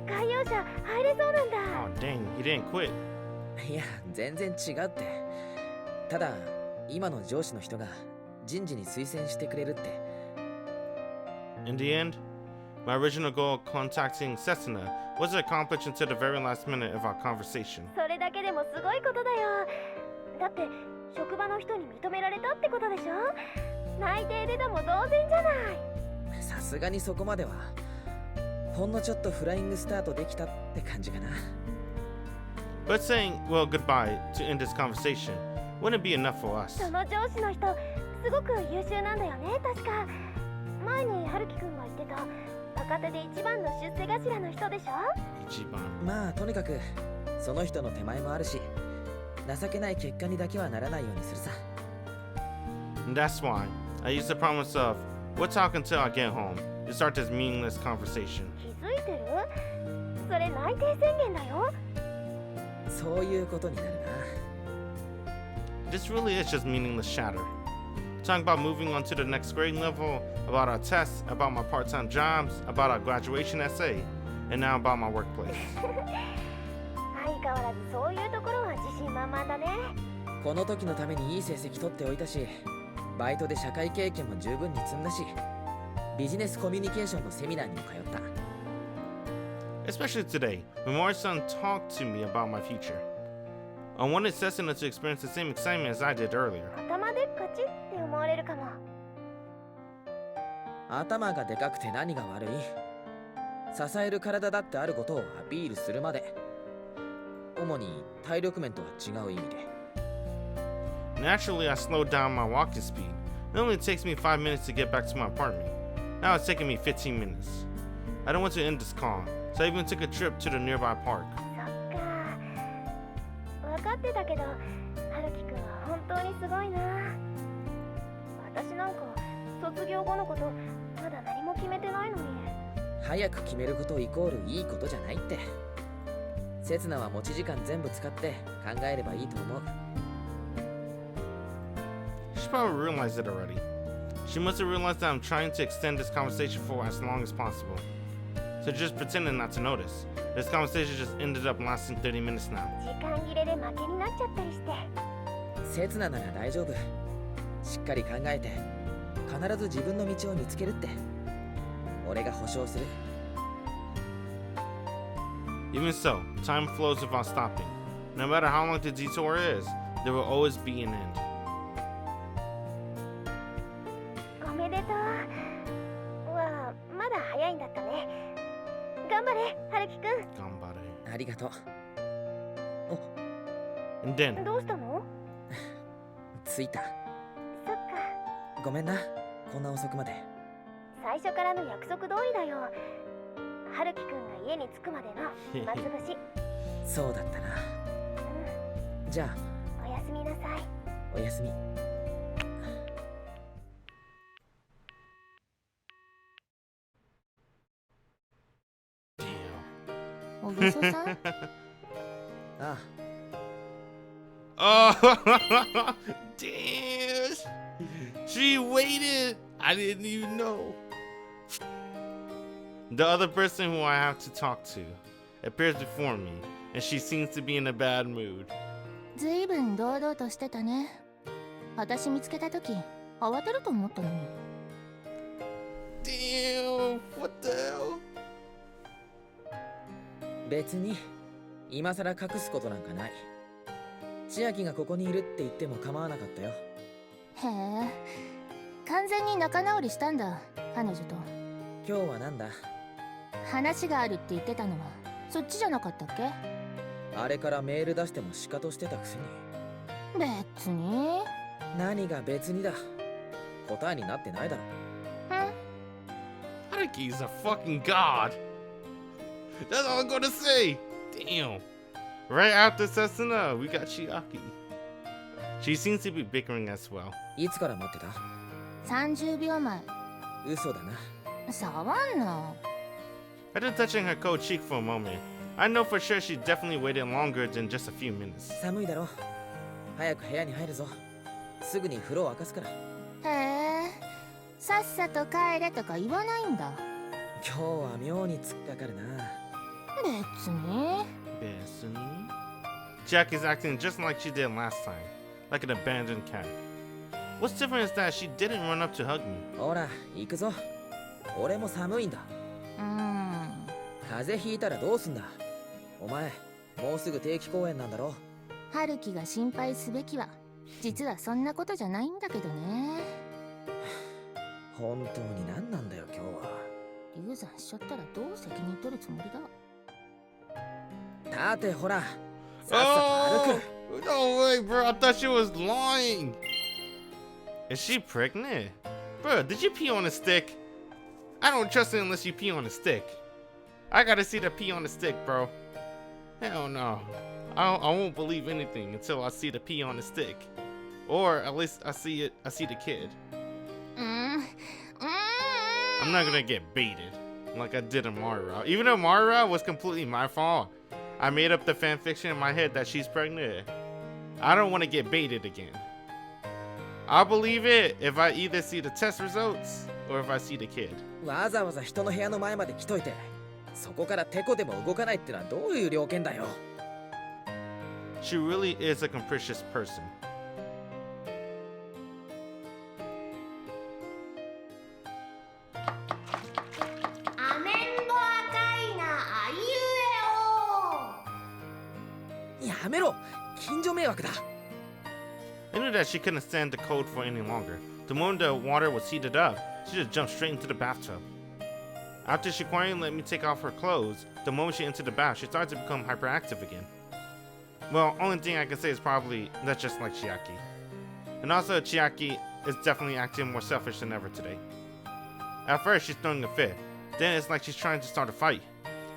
海洋車入れそうなんだ。
Oh dang, you didn't quit.
いや、全然違うって。ただ、今の上司の人が人事に推薦してくれるって。
In the end, my original goal of contacting Setsuna wasn't accomplished until the very last minute of our conversation.
それだけでもすごいことだよ。だって職場の人に認められたってことでしょ。内定出たも同然じゃない。
さすがにそこまでは。ほんのちょっとフライングスタートできたって感じかな。
But saying, well, goodbye to end this conversation wouldn't be enough for us.
その上司の人すごく優秀なんだよね。確か前に春樹くんが言ってた若手で一番の出世頭の人でしょ。
一番。
まあとにかくその人の手前もあるし、情けない結果にだけはならないようにするさ。
And that's why I used the promise of, we'll talk until I get home, to start this meaningless conversation.
気づいてる？それ内定宣言だよ。
そういうことになるな。
This really is just meaningless chatter. Talking about moving on to the next grade level, about our tests, about my part-time jobs, about our graduation essay, and now about my workplace.
相変わらずそういうところは自信満々だね。
この時のためにいい成績取っておいたし、バイトで社会経験も十分に積んだし、ビジネスコミュニケーションのセミナーにも通った。
Especially today, when Mori-san talked to me about my future. I wanted Setsuna to experience the same excitement as I did earlier.
頭でっかちって思われるかも。
頭がでかくて何が悪い？支える体だってあることをアピールするまで。主に体力面とは違う意味で。
Naturally, I slowed down my walking speed. It only takes me 5 minutes to get back to my apartment. Now it's taking me 15 minutes. I don't want to end this call, so I even took a trip to the nearby park.
そっか。分かってたけど、春樹くんは本当にすごいな。私なんか卒業後のことまだ何も決めてないのに。
早く決めることイコールいいことじゃないって。セツナは持ち時間全部使って考えればいいと思う。
She probably realized it already. She must have realized that I'm trying to extend this conversation for as long as possible. So just pretending not to notice. This conversation just ended up lasting 30 minutes now.
時間切れで負けになっちゃったりして。
セツナなら大丈夫。しっかり考えて必ず自分の道を見つけるって。俺が保証する。
Even so, time flows without stopping. No matter how long the detour is, there will always be an end.
おめでとう。わあ、まだ早いんだったね。頑張れ、春樹くん。
頑張れ。
ありがとう。
And then,
どうしたの？
着いた。
そっか。
ごめんな、こんな遅くまで。
最初からの約束通りだよ。春樹くんが家に着くまでの暇つぶし。
そうだったな。じゃあ
おやすみなさい。
おやすみ。
おぐそさん
ああ、
Oh, damn. She waited. I didn't even know. The other person who I have to talk to appears before me, and she seems to be in a bad mood.
ずいぶん堂々としてたね。私見つけたとき慌てると思ったのに。
Damn, what the hell?
別に今さら隠すことなんかない。千秋がここにいるって言っても構わなかったよ。
へえ、完全に仲直りしたんだ、彼女と。
今日はなんだ？
話があるって言ってたのはそっちじゃなかったっけ？
あれからメール出してもシカトしてたくせに。
別に。
何が別にだ。答えになってないだろ。
Haruki's a fucking god. That's all I'm gonna say. Damn. Right after Setsuna, we got Chiaki. She seems to be bickering as well.
いつから待ってた
？30秒前。
嘘だな。
触んな。
After touching her cold cheek for a moment, I know for sure she definitely waited longer than just a few minutes.
寒いだろ。早く部屋に入るぞ。すぐに風呂を沸かすから。
へえ、さっさと帰れとか言わないんだ。
今日は妙に突っかかるな。
別に。
Chiaki's acting just like she did last time, like an abandoned cat. What's different is that she didn't run up to hug me.
ほら、行くぞ。俺も寒いんだ。風邪ひいたらどうすんだ。お前、もうすぐ定期公演なんだろ。
春樹が心配すべきは実はそんなことじゃないんだけどね。
本当に何なんだよ今日は。
流産しちゃったらどう責任取るつもりだ。
立てほら。さっさと歩く。
No way, bro. I thought she was lying. Is she pregnant? Bro, did you pee on a stick? I don't trust it unless you pee on a stick. I gotta see the pee on the stick, bro. Hell no. I won't believe anything until I see the pee on the stick. Or at least I see the kid. I'm not gonna get baited like I did in Mari Route. Even though Mari Route was completely my fault, I made up the fanfiction in my head that she's pregnant. I don't want to get baited again. I'll believe it if I either see the test results or if I see the kid.
わざわざ人の部屋の前まで来といて、そこからテコでも動かないってのはどういう了見だよ。
She really is a capricious person.
Amembo akai na aiue o.
やめろ、近所迷惑だ。
I knew that she couldn't stand the cold for any longer. The moment the water was heated up, she just jumped straight into the bathtub. After she quietly let me take off her clothes, the moment she entered the bath, she started to become hyperactive again. Well, only thing I can say is probably that's just like Chiaki. And also, Chiaki is definitely acting more selfish than ever today. At first, she's throwing a fit. Then it's like she's trying to start a fight.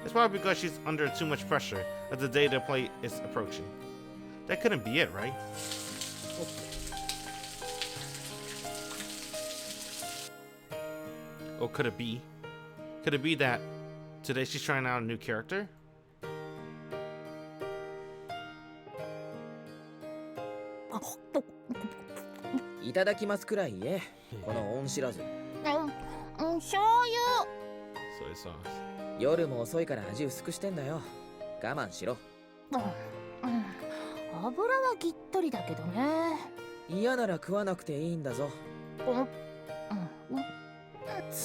It's probably because she's under too much pressure as the day to play is approaching. That couldn't be it, right? Or could it be? Could it be that today she's trying out a new character?
いただきますくらい言え。この恩知らず。
醤油。
Soy sauce.
夜も遅いから味薄くしてんだよ。我慢しろ。
油はぎっとりだけどね。
嫌なら食わなくていいんだぞ。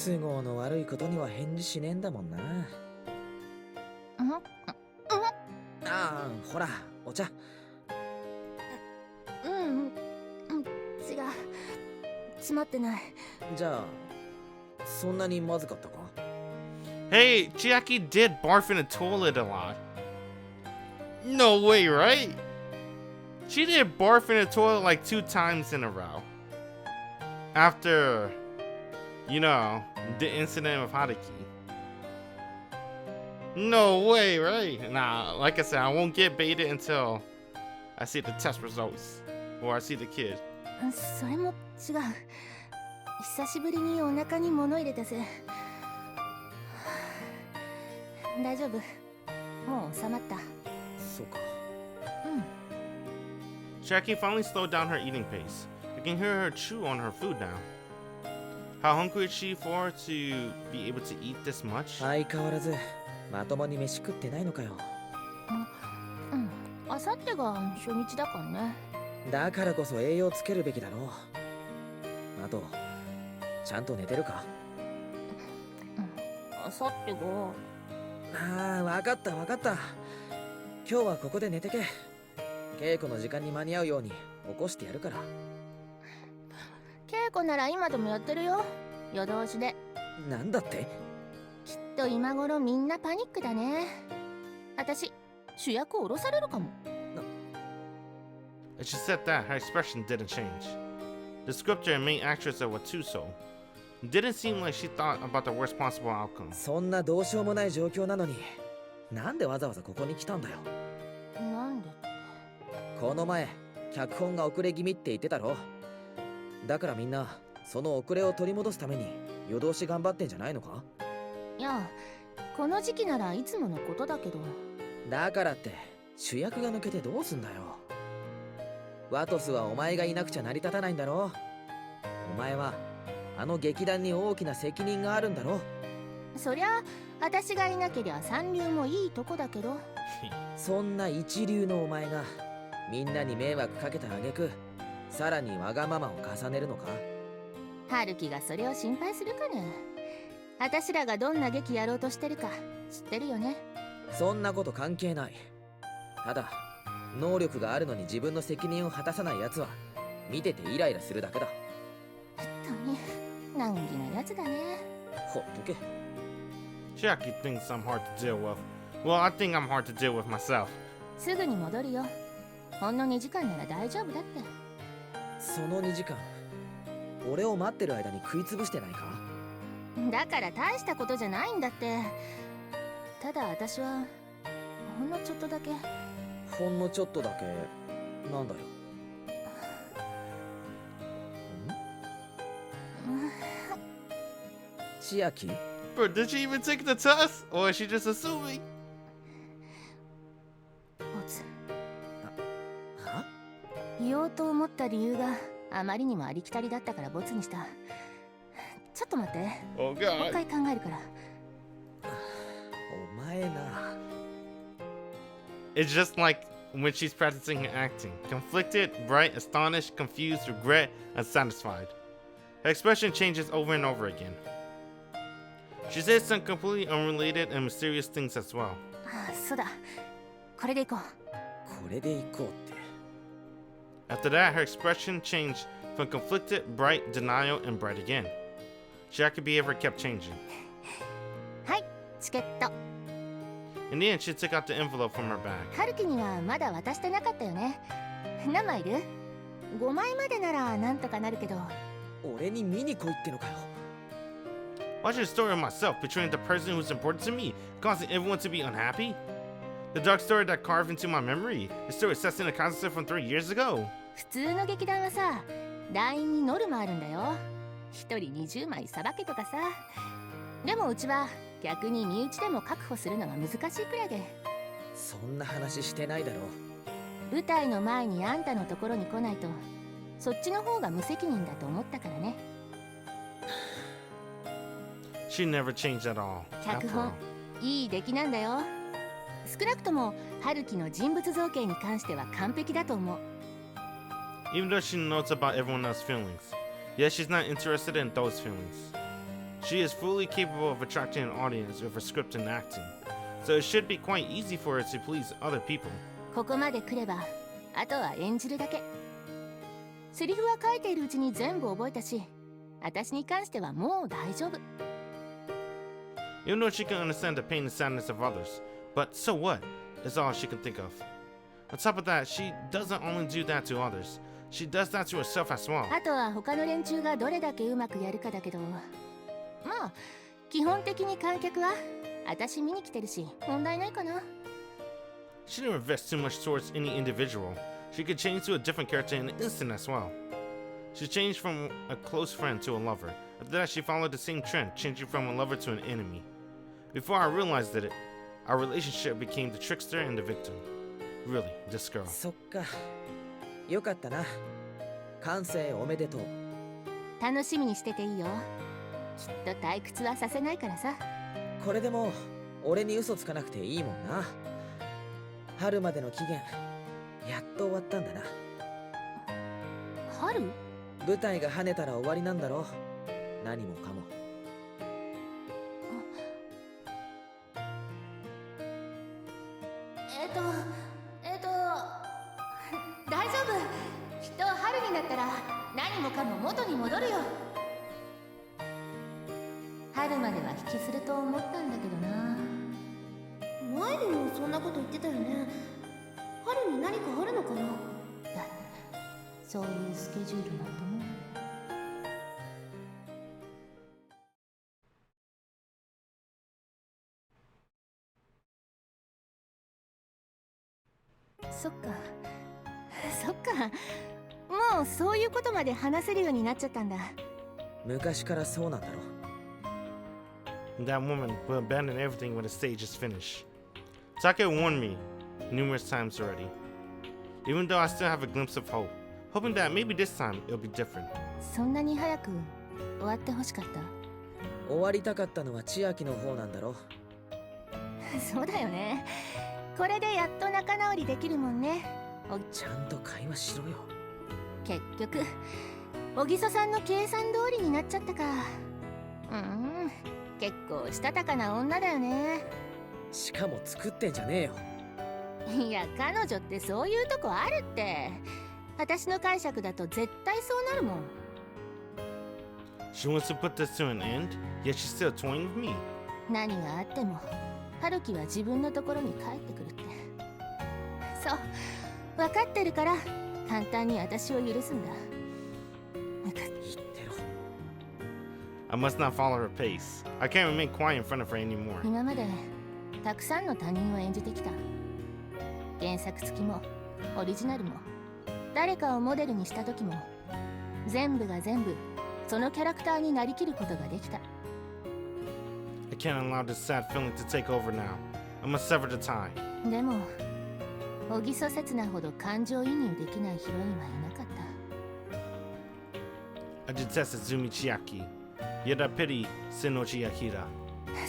都合の悪いことには返事しねえんだもんな。ああ、ほら、お茶。
違う。詰まってない。
じゃあ、そんなにまずかったか？
Hey, Chiaki did barf in a toilet a lot. No way, right? She did barf in a toilet like 2 times in a row. after, you know, the incident with Haruki. No way, right? Nah, like I said, I won't get baited until I see the test results or I see the kid.
それも違う。久しぶりにお腹に物入れたぜ。大丈夫。もう収まった。
そうか。
Chiaki finally slowed down her eating pace. I can hear her chew on her food now. How hungry is she for to be able to eat this much?
相変わらずまともに飯食ってないのかよ。
明後日が初日だからね。
だからこそ栄養つけるべきだろう。あとちゃんと寝てるか？
明後日が。
ああ、わかったわかった。今日はここで寝てけ。稽古の時間に間に合うように起こしてやるから。
稽古なら今でもやってるよ。夜通しで。
なんだって？
きっと今頃みんなパニックだね。私主役降ろされるかも。
As she said that, her expression didn't change. The scripter and main actress of Watuso didn't seem like she thought about the worst possible outcome.
そんなどうしようもない状況なのに、なんでわざわざここに来たんだよ。
なんで？
この前、脚本が遅れ気味って言ってたろ。だからみんな、その遅れを取り戻すために夜通し頑張ってんじゃないのか？
いや、この時期ならいつものことだけど。
だからって主役が抜けてどうすんだよ。ワトスはお前がいなくちゃ成り立たないんだろ。お前はあの劇団に大きな責任があるんだろ。
そりゃ私がいなけりゃ三流もいいとこだけど。
そんな一流のお前がみんなに迷惑かけた挙句、さらにわがままを重ねるのか？
春樹がそれを心配するかね。私らがどんな劇やろうとしてるか知ってるよね。
そんなこと関係ない。ただ能力があるのに自分の責任を果たさない奴は見ててイライラするだけだ。
本当に難儀なやつだね。
ほっとけ。
Chiaki thinks I'm hard to deal with. Well, I think I'm hard to deal with myself.
すぐに戻るよ。ほんの2時間なら大丈夫だって。
その2時間俺を待ってる間に食いつぶしてないか？
だから大したことじゃないんだって。ただ私はほんのちょっとだけ。
ほんのちょっとだけなんだよ。千秋？
But did she even take the test? Or is she just assuming?
ボツ。
は？
言おうと思った理由があまりにもありきたりだったからボツにした。ちょっと待って。
Oh
もう一
god.
回考えるから。
お前な。
It's just like when she's practicing her acting. Conflicted, bright, astonished, confused, regret, unsatisfied. Her expression changes over and over again. She says some completely unrelated and mysterious things as well.
ああ、そうだ。これでいこう。
これで行こうって。
After that, her expression changed from conflicted, bright, denial, and bright again. Chiaki's behavior kept changing.
はい、チケット。
In the end, she took out the envelope from her bag.
春樹にはまだ渡してなかったよね。何枚いる？ 5 枚までならなんとかなるけど。
俺に見に来いってのかよ。
Watching the story of myself betraying the person who's important to me, causing everyone to be unhappy? The dark story that carved into my memory? The story of Setsuna Kazusa from 3 years ago?
普通の劇団はさ、団員にノルマあるんだよ。1人20枚さばけとかさ。でもうちは逆に身内でも確保するのが難しいくらいで。
そんな話してないだろ。
舞台の前にあんたのところに来ないと、そっちの方が無責任だと思ったからね。
She never changed at all.
脚
After
本
all.
いい出来なんだよ。少なくとも春樹の人物造形に関しては完璧だと思う。
Even though she notes about everyone else's feelings, yet she's not interested in those feelings. She is fully capable of attracting an audience with her script and acting, so it should be quite easy for her to please other people.
ここまで来れば、あとは演じるだけ。セリフは書いているうちに全部覚えたし、私に関してはもう大丈夫。
Even though she can understand the pain and sadness of others, but so what is all she can think of. On top of that, she doesn't only do that to others. She does that to herself as well.
あとは他の連中がどれだけうまくやるかだけど、まあ基本的に観客は私見に来てるし問題ないかな。
She didn't invest too much towards any individual. She could change to a different character in an instant as well. She changed from a close friend to a lover. After that, she followed the same trend, changing from a lover to an enemy. Before I realized it, our relationship became the trickster and the victim. Really, this girl.
そっか。よかったな。完成おめでとう。
楽しみにしてていいよ。きっと退屈はさせないからさ。
これでもう俺に嘘つかなくていいもんな。春までの期限やっと終わったんだな。
春？
舞台が跳ねたら終わりなんだろ。何もかも。
大丈夫。きっと春になったら何もかも元に戻るよ。春までは引きずると思ったんだけどな。
前にもそんなこと言ってたよね。春に何かあるのかな。
だってそういうスケジュールなんだもん。そっかそっか、もうそういうことまで話せるようになっちゃったんだ。
昔からそうなんだろ。
That woman will abandon everything when the stage is finished. Take warned me numerous times already. Even though I still have a glimpse of hope, hoping that maybe this time it'll be different.
そんなに早く終わってほしかった？
終わりたかったのは千秋の方なんだろ。
そうだよね。これでやっと仲直りできるもんね。
ちゃんと会話しろよ。
結局小木曽さんの計算通りになっちゃったか。結構したたかな女だよね。
しかも作ってんじゃねえよ。
いや彼女ってそういうとこあるって。私の解釈だと絶対そうなるもん。
She wants to put this to an end, yet she's still toying with me.
何があっても春樹は自分のところに帰ってくるって。そう分かってるから簡単に私を許すんだ。
言ってろ。
I must not follow her pace. I can't remain quiet in front of her anymore.
今までたくさんの他人を演じてきた。原作付きもオリジナルも誰かをモデルにした時も全部が全部そのキャラクターになりきることができた。
I can't allow this sad feeling to take over now. I must sever the tie.
でも小木曽刹那ほど感情移入できないヒロインはいなかった。
I detest Azumi Chiaki. Yet I pity Senochi Akira.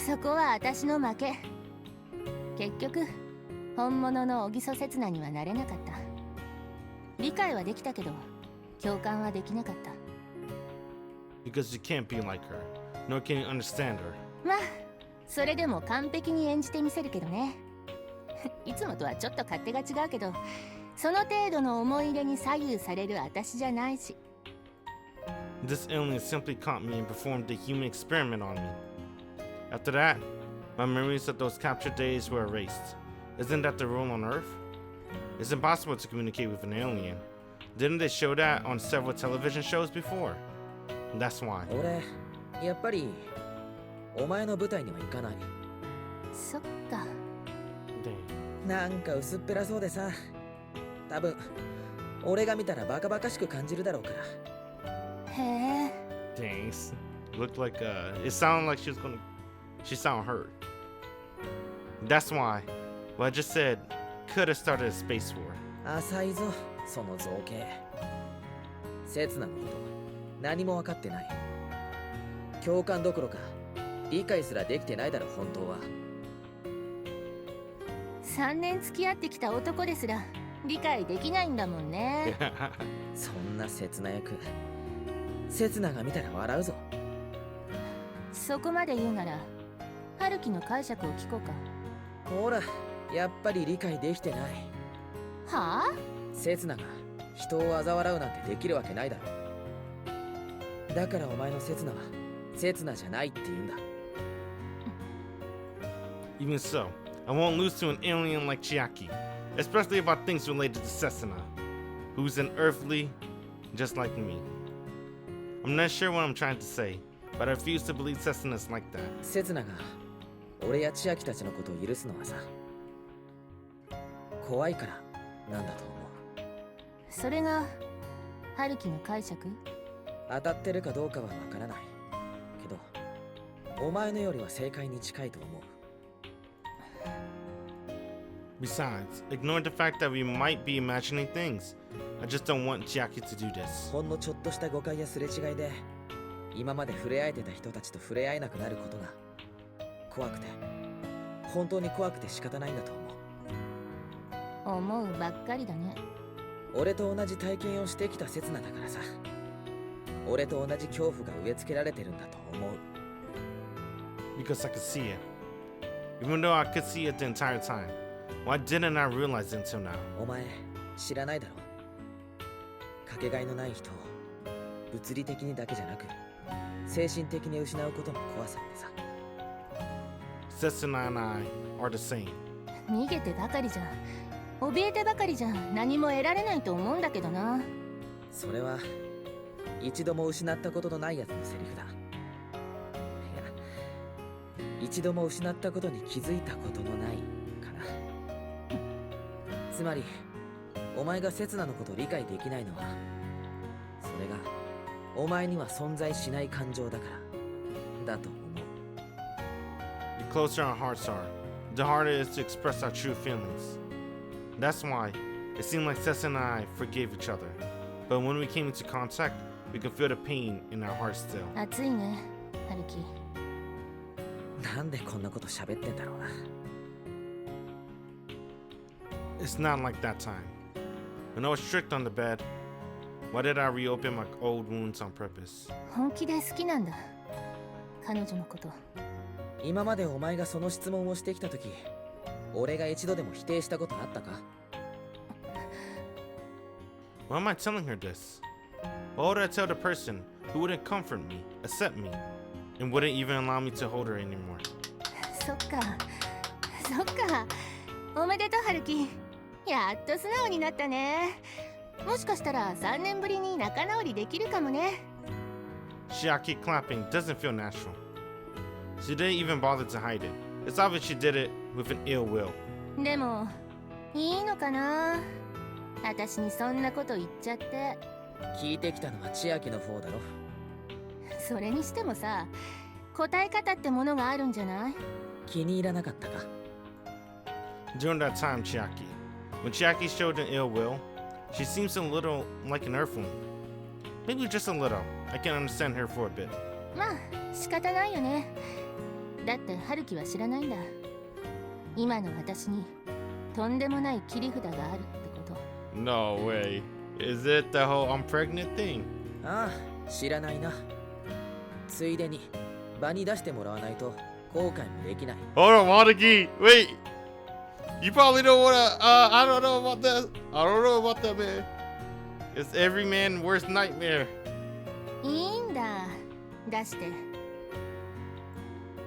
そこは私の負け。結局本物の小木曽刹那にはなれなかった。理解はできたけど共感はできなかった。
Because you can't be like her, nor can you understand her.
まあそれでも完璧に演じてみせるけどね。いつもとはちょっと勝手が違うけどその程度の思い入れに左右される私じゃないし。
This alien simply caught me and performed a human experiment on me. After that, my memories of those captured days were erased. Isn't that the rule on Earth? It's impossible to communicate with an alien. Didn't they show that on several television shows before? That's why.
俺やっぱりお前の舞台には行かない。
そっか。
Dang.
なんか薄っぺらそうでさ。多分俺が見たらバカバカしく感じるだろうから。
へえ。
Thanks. Looked like it sounded like she sounded hurt. That's why what I just said could have started a space war.
浅いぞその造形。刹那のこと何も分かってない。共感どころか理解すらできてないだろ本当は。
3年付き合ってきた男ですら理解できないんだもんね。
そんな刹那役刹那が見たら笑うぞ。
そこまで言うなら春樹の解釈を聞こうか。
ほらやっぱり理解できてない。
はあ？
刹那が人を嘲笑うなんてできるわけないだろ。だからお前の刹那は刹那じゃないって言うんだ。
Even so, I won't lose to an alien like Chiaki, especially about things related to Setsuna, who's an earthly just like me. I'm not sure what I'm trying to say, but I refuse to believe Setsuna's like that.
セツナが俺や千秋たちのことを許すのはさ、怖いからなんだと思う。
それが春樹の解釈？
当たってるかどうかはわからないけど、お前のよりは正解に近いと思う。
Besides, ignore the fact that we might be imagining things. I just don't want Chiaki to do this.
ほんのちょっとした誤解やすれ違いで今まで触れ合えてた人たちと触れ合えなくなることが怖くて、本当に怖くて仕方ないんだと思う。
思うばっかりだね。
俺と同じ体験をしてきた刹那だからさ、俺と同じ恐怖が植え付けられてるんだと思う。
Because I could see it. Even though I could see it the entire time, why didn't I realize it until now?
お前知らないだろ、かけがえのない人を物理的にだけじゃなく精神的に失うことの怖さってさ。
Setsuna and I are the same.
逃げてばかりじゃ怯えてばかりじゃ何も得られないと思うんだけどな。
それは一度も失ったことのないやつのセリフだ。いや、一度も失ったことに気づいたことのないかな。つまりお前が刹那のことを理解できないのは、それがお前には存在しない感情だからだと思う。
The closer our hearts are, the harder it is to express our true feelings. That's why it seemed like Setsuna and I forgave each other. But when we came into contact, we could feel the pain in our hearts still.
暑いね、春樹。
なんでこんなこと喋ってんだろうな。
It's not like that time. When I was strict on the bed, why did I reopen my old wounds on purpose?
本気で好きなんだ、彼女のこと。
今までお前がその質問をしてきたとき、俺が一度でも否定したことあったか？
Why am I telling her this? Why would I tell the person who wouldn't comfort me, accept me, and wouldn't even allow me to hold her anymore?
そっか、そっか。おめでとう、春樹。やっと素直になったね。もしかしたら3年ぶりに仲直りできるかもね。
Chiaki clapping doesn't feel natural. She didn't even bother to hide it. It's obvious she did it with an ill will.
でもいいのかな、私にそんなこと言っちゃって。
聞いてきたのは千秋の方だろ。
それにしてもさ、答え方ってものがあるんじゃない？
気に入らなかったか？
During that time, Chiaki, when Chiaki showed an ill will, she seems a little like an earthling. Maybe just a little. I can understand her for a bit.
まあ仕方ないよね。だって春樹は知らないんだ。今の私にとんでもない切り札があるってこと。
No way. Is it the whole I'm pregnant thing?
ああ、知らないな。ついでに場に出してもらわないと後悔もできない。
Hold on, Montague. Wait. You probably don't wanna. I don't know about that. I don't know about that, man. It's every man's worst nightmare.
いいんだ、出して。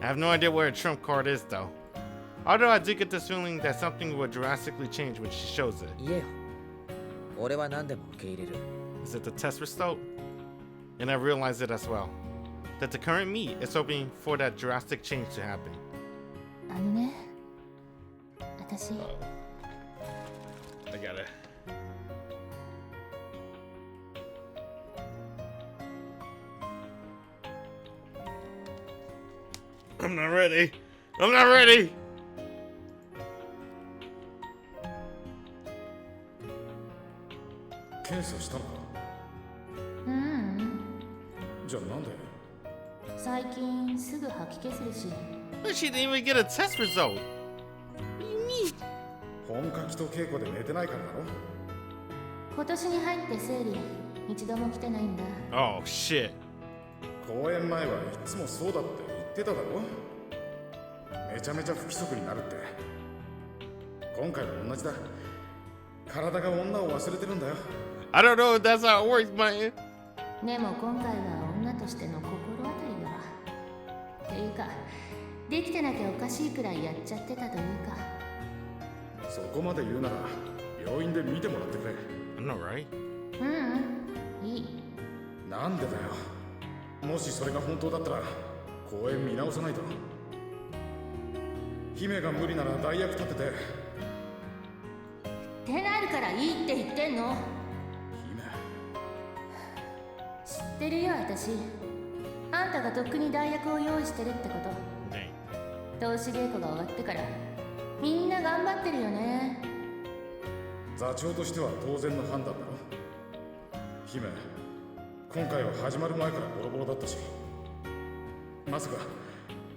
I have no idea what a trump card is, though. Although I do get this feeling that something will drastically change when she shows it.
言えよ。俺は何でも受け入れる。
Is it the test result? And I realize it as well. That the current me is hoping for that drastic change to happen.
あのね、私。
I got it. I'm not ready. I'm not ready.
検査したのか？
うん。
じゃあなんで？
最近すぐ吐き気するし。
But she didn't even get a test result. What do you mean?
本夏季と稽古で寝てないからだろ？
今年に入って生理一度も来てないんだ。
Oh shit.
公演前はいつもそうだって言ってただろ？めちゃめちゃ不規則になるって。今回も同じだ。体が女を忘れてるんだよ。
I don't know if that's how it works, man.
でも今回は女としての心当たりだわ。っていうか、できてなきゃおかしいくらいやっちゃってたというか。
そこまで言うなら病院で見てもらってくれ。
I know, right?
ううん、いい。
なんでだよ。もしそれが本当だったら公演見直さないと。姫が無理なら代役立てて。
ってなるからいいって言ってんの。知ってるよ私。あんたがとっくに代役を用意してるってこと。通し稽古が終わってからみんな頑張ってるよね。
座長としては当然の判断だろ。姫、今回は始まる前からボロボロだったし、まさか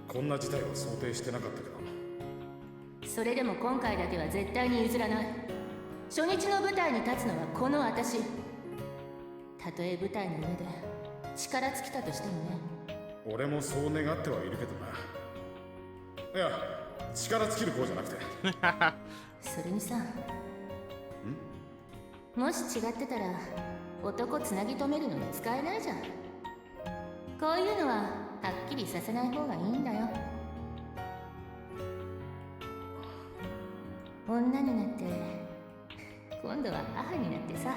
こんな事態を想定してなかったけど。
それでも今回だけは絶対に譲らない。初日の舞台に立つのはこの私。たとえ舞台の上で力尽きたとしてもね。
俺もそう願ってはいるけどな。いや、力尽きる方じゃなくて
それにさ、もし違ってたら男つなぎ止めるのに使えないじゃん。こういうのははっきりさせない方がいいんだよ。女になって今度は母になってさ、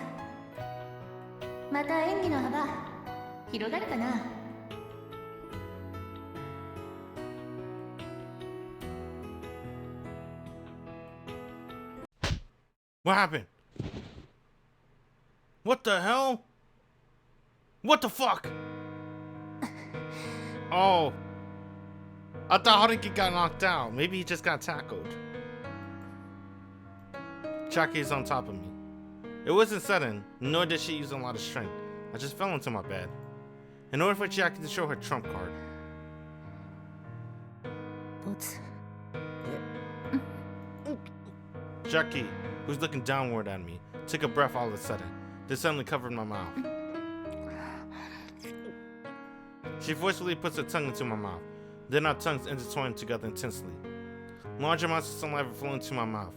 また演技の幅広がるかな。
What happened? What the hell? What the fuck? Oh. I thought Haruki got knocked out. Maybe he just got tackled. Chiaki is on top of me. It wasn't sudden, nor did she use a lot of strength. I just fell into my bed. In order for Chiaki to show her trump card. Chiaki, who's looking downward at me, took a breath all of a sudden, then suddenly covered my mouth. She forcefully puts her tongue into my mouth. Then our tongues intertwine together intensely. Large amounts of saliva flow into my mouth.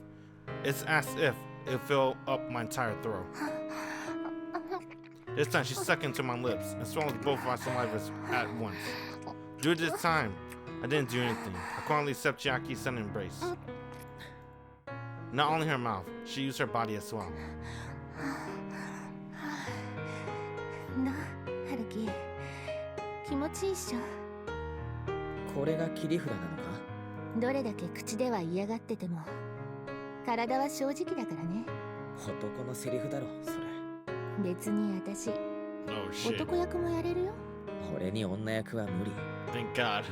It's as if it filled up my entire throat. This time she sucked into my lips and swallowed both of our salivas at once. During this time, I didn't do anything. I quietly accept Chiaki's sudden embrace. Not only her mouth, she used her body as well.
な、春樹、気持ちいいっしょ。
これが切り札なのか？
どれだけ口では嫌がってても体は正直だからね。
男のセリフだろそれ。
別に私、
Oh,
男役もやれるよ。
俺に女役は無理。
Thank God.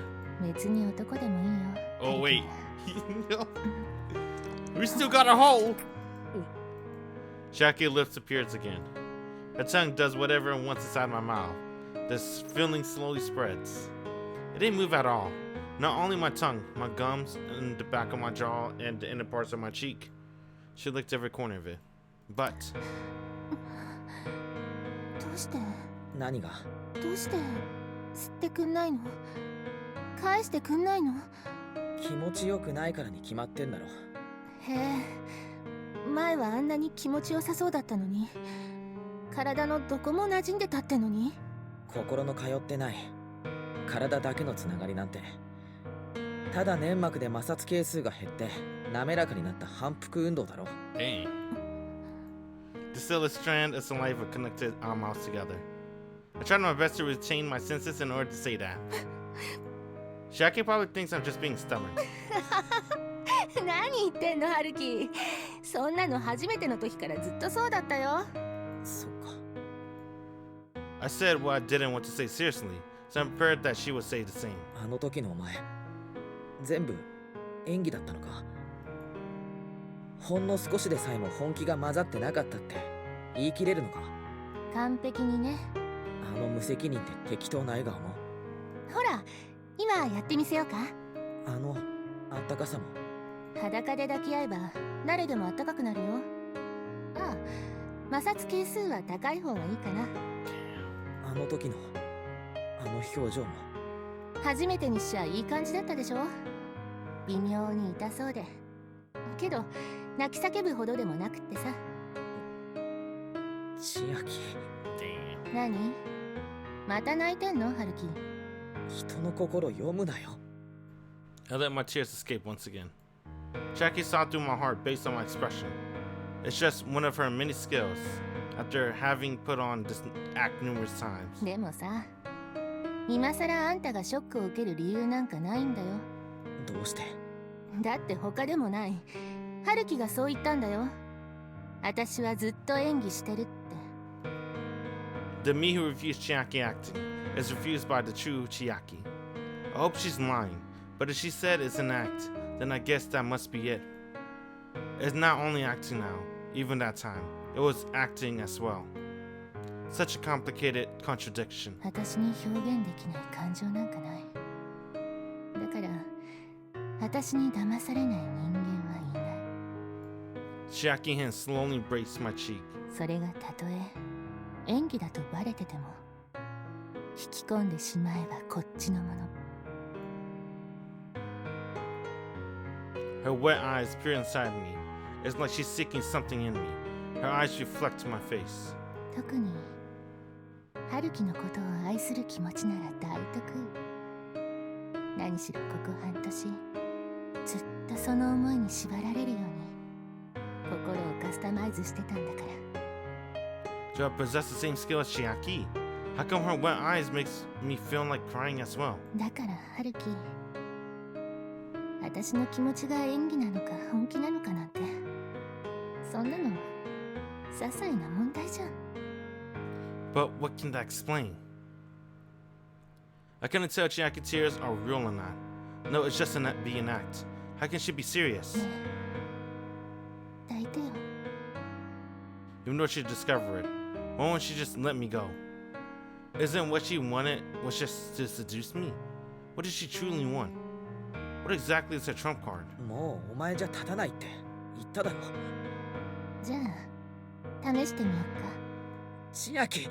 別に男でもいいよ。
Oh wait. We still got a hole. Chiaki's lips appears again. Her tongue does whatever it wants inside my mouth. This feeling slowly spreads. It didn't move at all. Not only my tongue, my gums, and the back of my jaw, and the inner parts of my cheek. She licked every corner of it. But...
どうして？
何が？
どうして吸ってくんないの？返してくんないの？
気持ちよくないからに決まってんだろ。
へえ、前はあんなに気持ちよさそうだったのに、体のどこも馴染んでたってのに。
心の通ってない体だけのつながりなんて、ただ粘膜で摩擦係数が減って滑らかになった反復運動だろ。
Dang. There's still a strand of saliva connected our mouths together. I tried my best to retain my senses in order to say that. Chiaki probably thinks I'm just being stubborn.
何言ってんの、春樹。そんなの初めての時からずっとそうだったよ。
そっか。
I said what I didn't want to say seriously, so I'm prepared that she would say the same.
あの時のお前、全部演技だったのか？ほんの少しでさえも本気が混ざってなかったって言い切れるのか？
完璧にね。
あの無責任で適当な笑顔も。
ほら、今やってみせようか。
あのあったかさも。
裸で抱き合えば誰でもあったかくなるよ。ああ、摩擦係数は高い方がいいかな。
あの時のあの表情も。
初めてにしちゃいい感じだったでしょ。微妙に痛そうで。けど泣き叫ぶほどでもなくってさ。
千秋。
何？また泣いてんの、春樹。
人の心読むなよ。
I let my tears escape once again. Chiaki saw through my heart based on my expression. It's just one of her many skills. after having put on this act numerous times.
でもさ、今さらあんたがショックを受ける理由なんかないんだよ。
どうして？
だって他でもない。春樹がそう言ったんだよ。私はずっと演技してるって。
The me who refused Chiaki acting is refused by the true Chiaki. I hope she's lying, but if she said it's an act, then I guess that must be it. It's not only acting now, even that time. It was acting as well. Such a complicated contradiction.
私に表現できない感情なんかない。だから、私に騙されない人間はいない。
Chiaki hand slowly braced my cheek.
それがたとえ演技だとバレてても、引き込んでしまえばこっちのもの。
Her wet eyes peer inside me. It's like she's seeking something in me. Her eyes reflect my face.
特に春樹のことを愛する気持ちなら大得意。何しろここ半年、ずっとその思いに縛られるように心をカスタマイズしてたんだから。
Do I possess the same skill as Chiaki? How come her wet eyes makes me feel like crying as well?
だから春樹、私の気持ちが演技なのか本気なのかなんて、そんなの些細な問題じゃん。
But what can that explain? I couldn't tell Chiaki tears are real or not. No, it's just an act. How can she be serious?
ねえ、抱いてよ。
Even though she'd discover it, why won't she just let me go? Isn't what she wanted was just to seduce me? What does she truly want? What exactly is her trump card?
もうお前じゃ立たないって言っただろ。
じゃあ試してみようか。
千秋。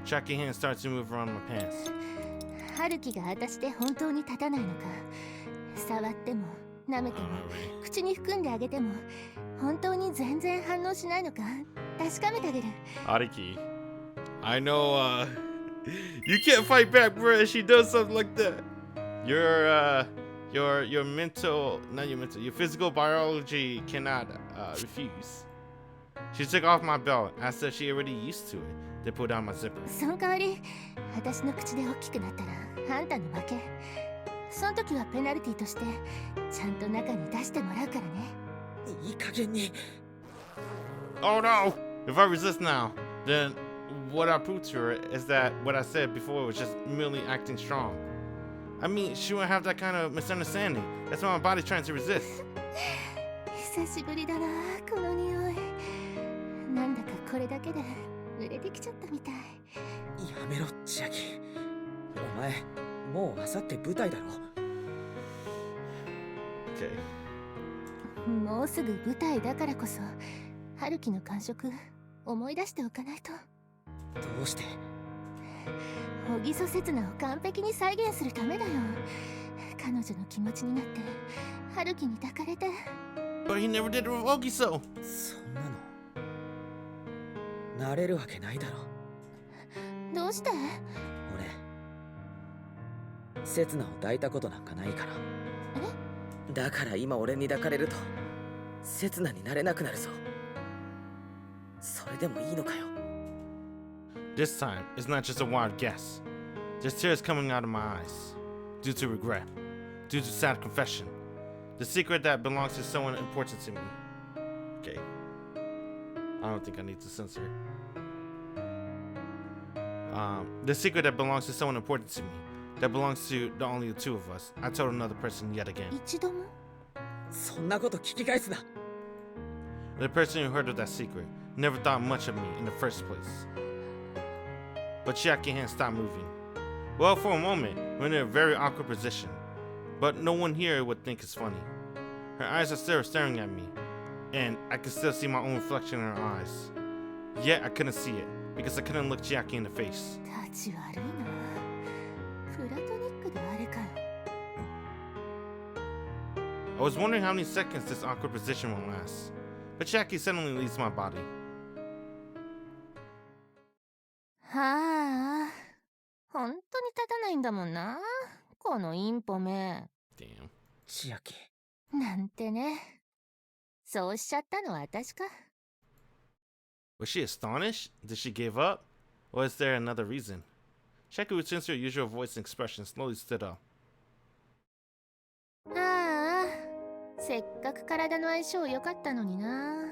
Chiaki hand starts to move around my pants.
春樹が私で本当に立たないのか、触っても舐めても口に含んであげても本当に全然反応しないのか確かめてあげる。
Ariki, I know, you can't fight back, bro, if she does something like that. Your mental, not your mental, your physical biology cannot, refuse. She took off my belt. I said she already used to it. They pulled down my zipper.
その代わり私の口で大きくなったらあんたの負け。その時はペナルティとしてちゃんと中に出してもらうからね。
いい加減に。
Oh no! If I resist now, then what I proved to her is that what I said before was just merely acting strong. I mean, she wouldn't have that kind of misunderstanding. That's why my body's trying to resist.
久しぶりだな、この匂い。なんだかこれだけで売れてきちゃったみたい。
やめろ、千秋。お前、もうあさって舞台だろ。
Okay.
もうすぐ舞台だからこそ、春樹の感触思い出しておかないと。
どうして？
小木曽刹那を完璧に再現するためだよ。彼女の気持ちになって春樹に抱かれて。
But he never did it with Ogiso.
そんなのなれるわけないだろ。
どうして？
俺刹那を抱いたことなんかないから。だから今俺に抱かれると刹那になれなくなるぞ。それでもいいのかよ。
This time, it's not just a wild guess. There's tears coming out of my eyes. Due to regret. Due to sad confession. The secret that belongs to someone important to me. Okay. I don't think I need to censor it. The secret that belongs to someone important to me. That belongs to the only the two of us. I told another person yet again.
一度も？
そんなこと聞き返すな。
The person who heard of that secret never thought much of me in the first place. But Chiaki hand stopped moving. Well, for a moment, we're in a very awkward position. But no one here would think it's funny. Her eyes are still staring at me, and I can still see my own reflection in her eyes. Yet I couldn't see it, because I couldn't look Chiaki in the face.
立ち悪いな。プラトニックであれかよ。
I was wondering how many seconds this awkward position will last. But Chiaki suddenly leaves my body.
はあ、本当に立たないんだもんな、このインポめ。
Damn.
千秋。
なんてね。そうしちゃったのは私か。
Was she astonished? Did she give up? Or is there another reason? Chiaki, returns to her usual voice and expression, slowly stood up.
ああ、せっかく体の相性良かったのにな。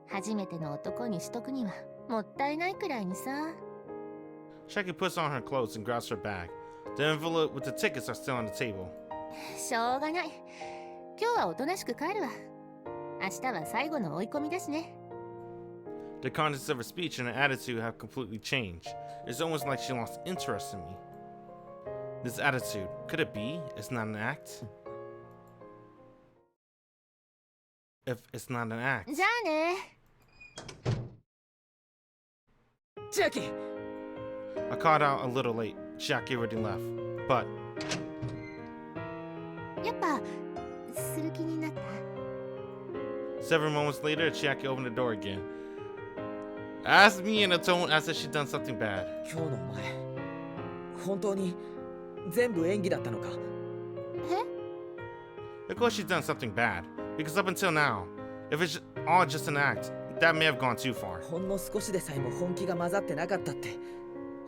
初めての男にしとくにはもったいないくらいにさ。
Chiaki puts on her clothes and grabs her bag. The envelope with the tickets are still on the table.
しょうがない。今日はおとなしく帰るわ。明日は最後の追い込みだしね。
The contents of her speech and her attitude have completely changed. It's almost like she lost interest in me. This attitude, could it be it's not an act? If it's not an act.
じゃあね。
千秋
I called out a little late. Chiaki already left. But
やっぱする気になった。
several moments later, Chiaki opened the door again. Asked me in a tone as if she'd done something bad.
今日のお前本当に全部演技だったのか？
Of course she's done something bad. Because up until now, if it's all just an act, that may have gone too far.
ほんの少しでさえも本気が混ざってなかったって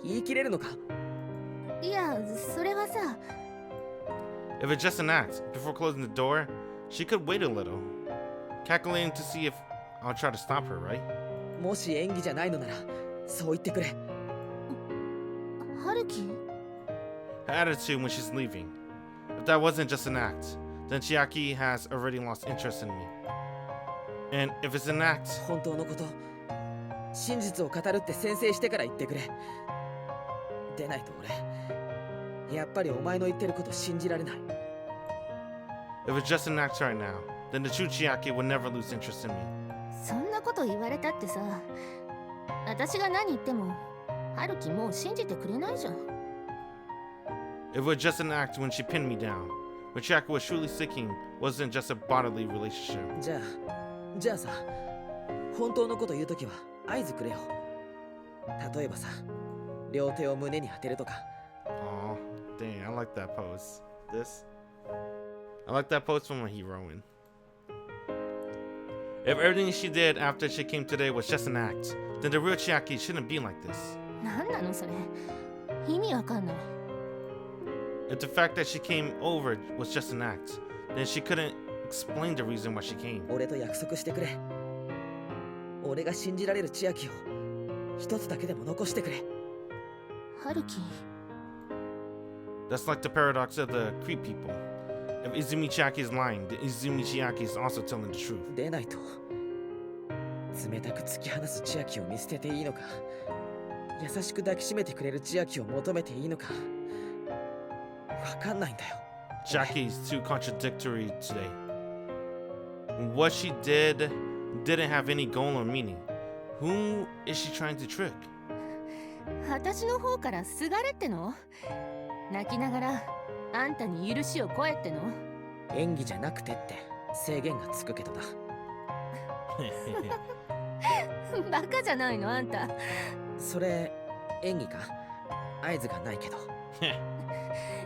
言い切れるのか？
いや、それはさ。
If it's just an act, before closing the door, she could wait a little. Calculating to see if I'll try to stop her, right?
もし演技じゃないのならそう言ってくれ。
春樹？
Her attitude when she's leaving. If that wasn't just an act, then Chiaki has already lost interest in me. And if it's an act,
本当のこと真実を語るって宣誓してから言ってくれ。でないと俺やっぱりお前の言ってること信じられない。
if it's just an act right now, then the true Chiaki would never lose interest in me.
そんなこと言われたってさ、私が何言っても春樹もう信じてくれないじゃん。
If it was just an act when she pinned me down, what Chiaki was truly seeking wasn't just a bodily relationship.
じゃあさ、本当のこと言うときは合図くれよ。例えばさ、両手を胸に当てるとか。
Aw, dang, I like that pose. I like that pose from a heroine. If everything she did after she came today was just an act, then the real Chiaki shouldn't be like this.
なんなのそれ。意味わかんない。
If the fact that she came over was just an act, then she couldn't explain the reason why she came.
俺と約束してくれ。俺が信じられる千秋を一つだけでも残してくれ。
春樹。
That's like the paradox of the creep people. If Izumi Chiaki is lying, then Izumi Chiaki is also telling the truth.
でないと冷たく突き放す千秋を見捨てていいのか、優しく抱きしめてくれる千秋を求めていいのかわかんないんだよ。
Chiaki is too contradictory today. What she did didn't have any goal or meaning. Who is she trying to trick?
私の方からすがれっての？泣きながらあんたに許しを請えっての？
演技じゃなくてって制限がつくけどな。
バカじゃないのあんた。
それ演技か？合図がないけど。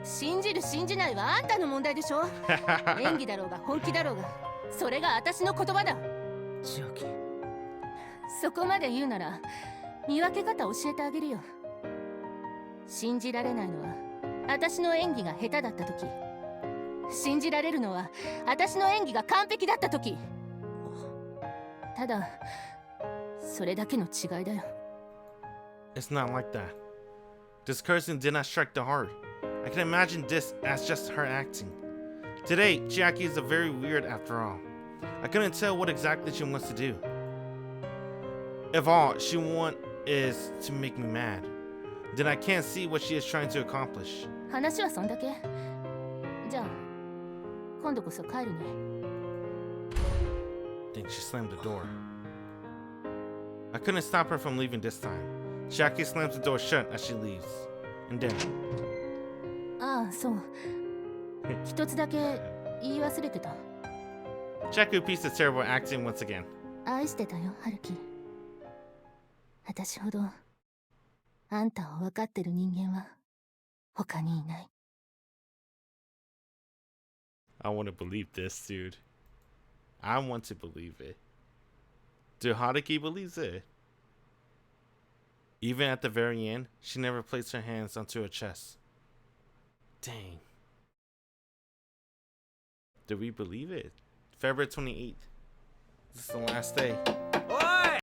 信じる信じないはあんたの問題でしょ。演技だろうが本気だろうが、それが私の言葉だ。
千秋、
そこまで言うなら見分け方教えてあげるよ。信じられないのは私の演技が下手だった時、信じられるのは私の演技が完璧だった時。ただそれだけの違いだよ。
It's not like that. This cursing did not strike the heart. I can imagine this as just her acting. Today, Chiaki is a very weird after all. I couldn't tell what exactly she wants to do. If all she wants is to make me mad, then I can't see what she is trying to accomplish.
話はそんだけ。じゃあ今度こそ帰るね。
Then she slammed the door. I couldn't stop her from leaving this time. Chiaki slams the door shut as she leaves. And then...
ああ、そう。一つだけ言い忘れてた。
Chiaki repeats the terrible acting once again.
愛してたよ、春樹。私ほどあんたを分かってる人間は他にいない。
I want to believe this, dude. I want to believe it. Dude, Haruki believes it. Even at the very end, she never placed her hands onto her chest. Dang. Do we believe it? February 28th. This is the last day.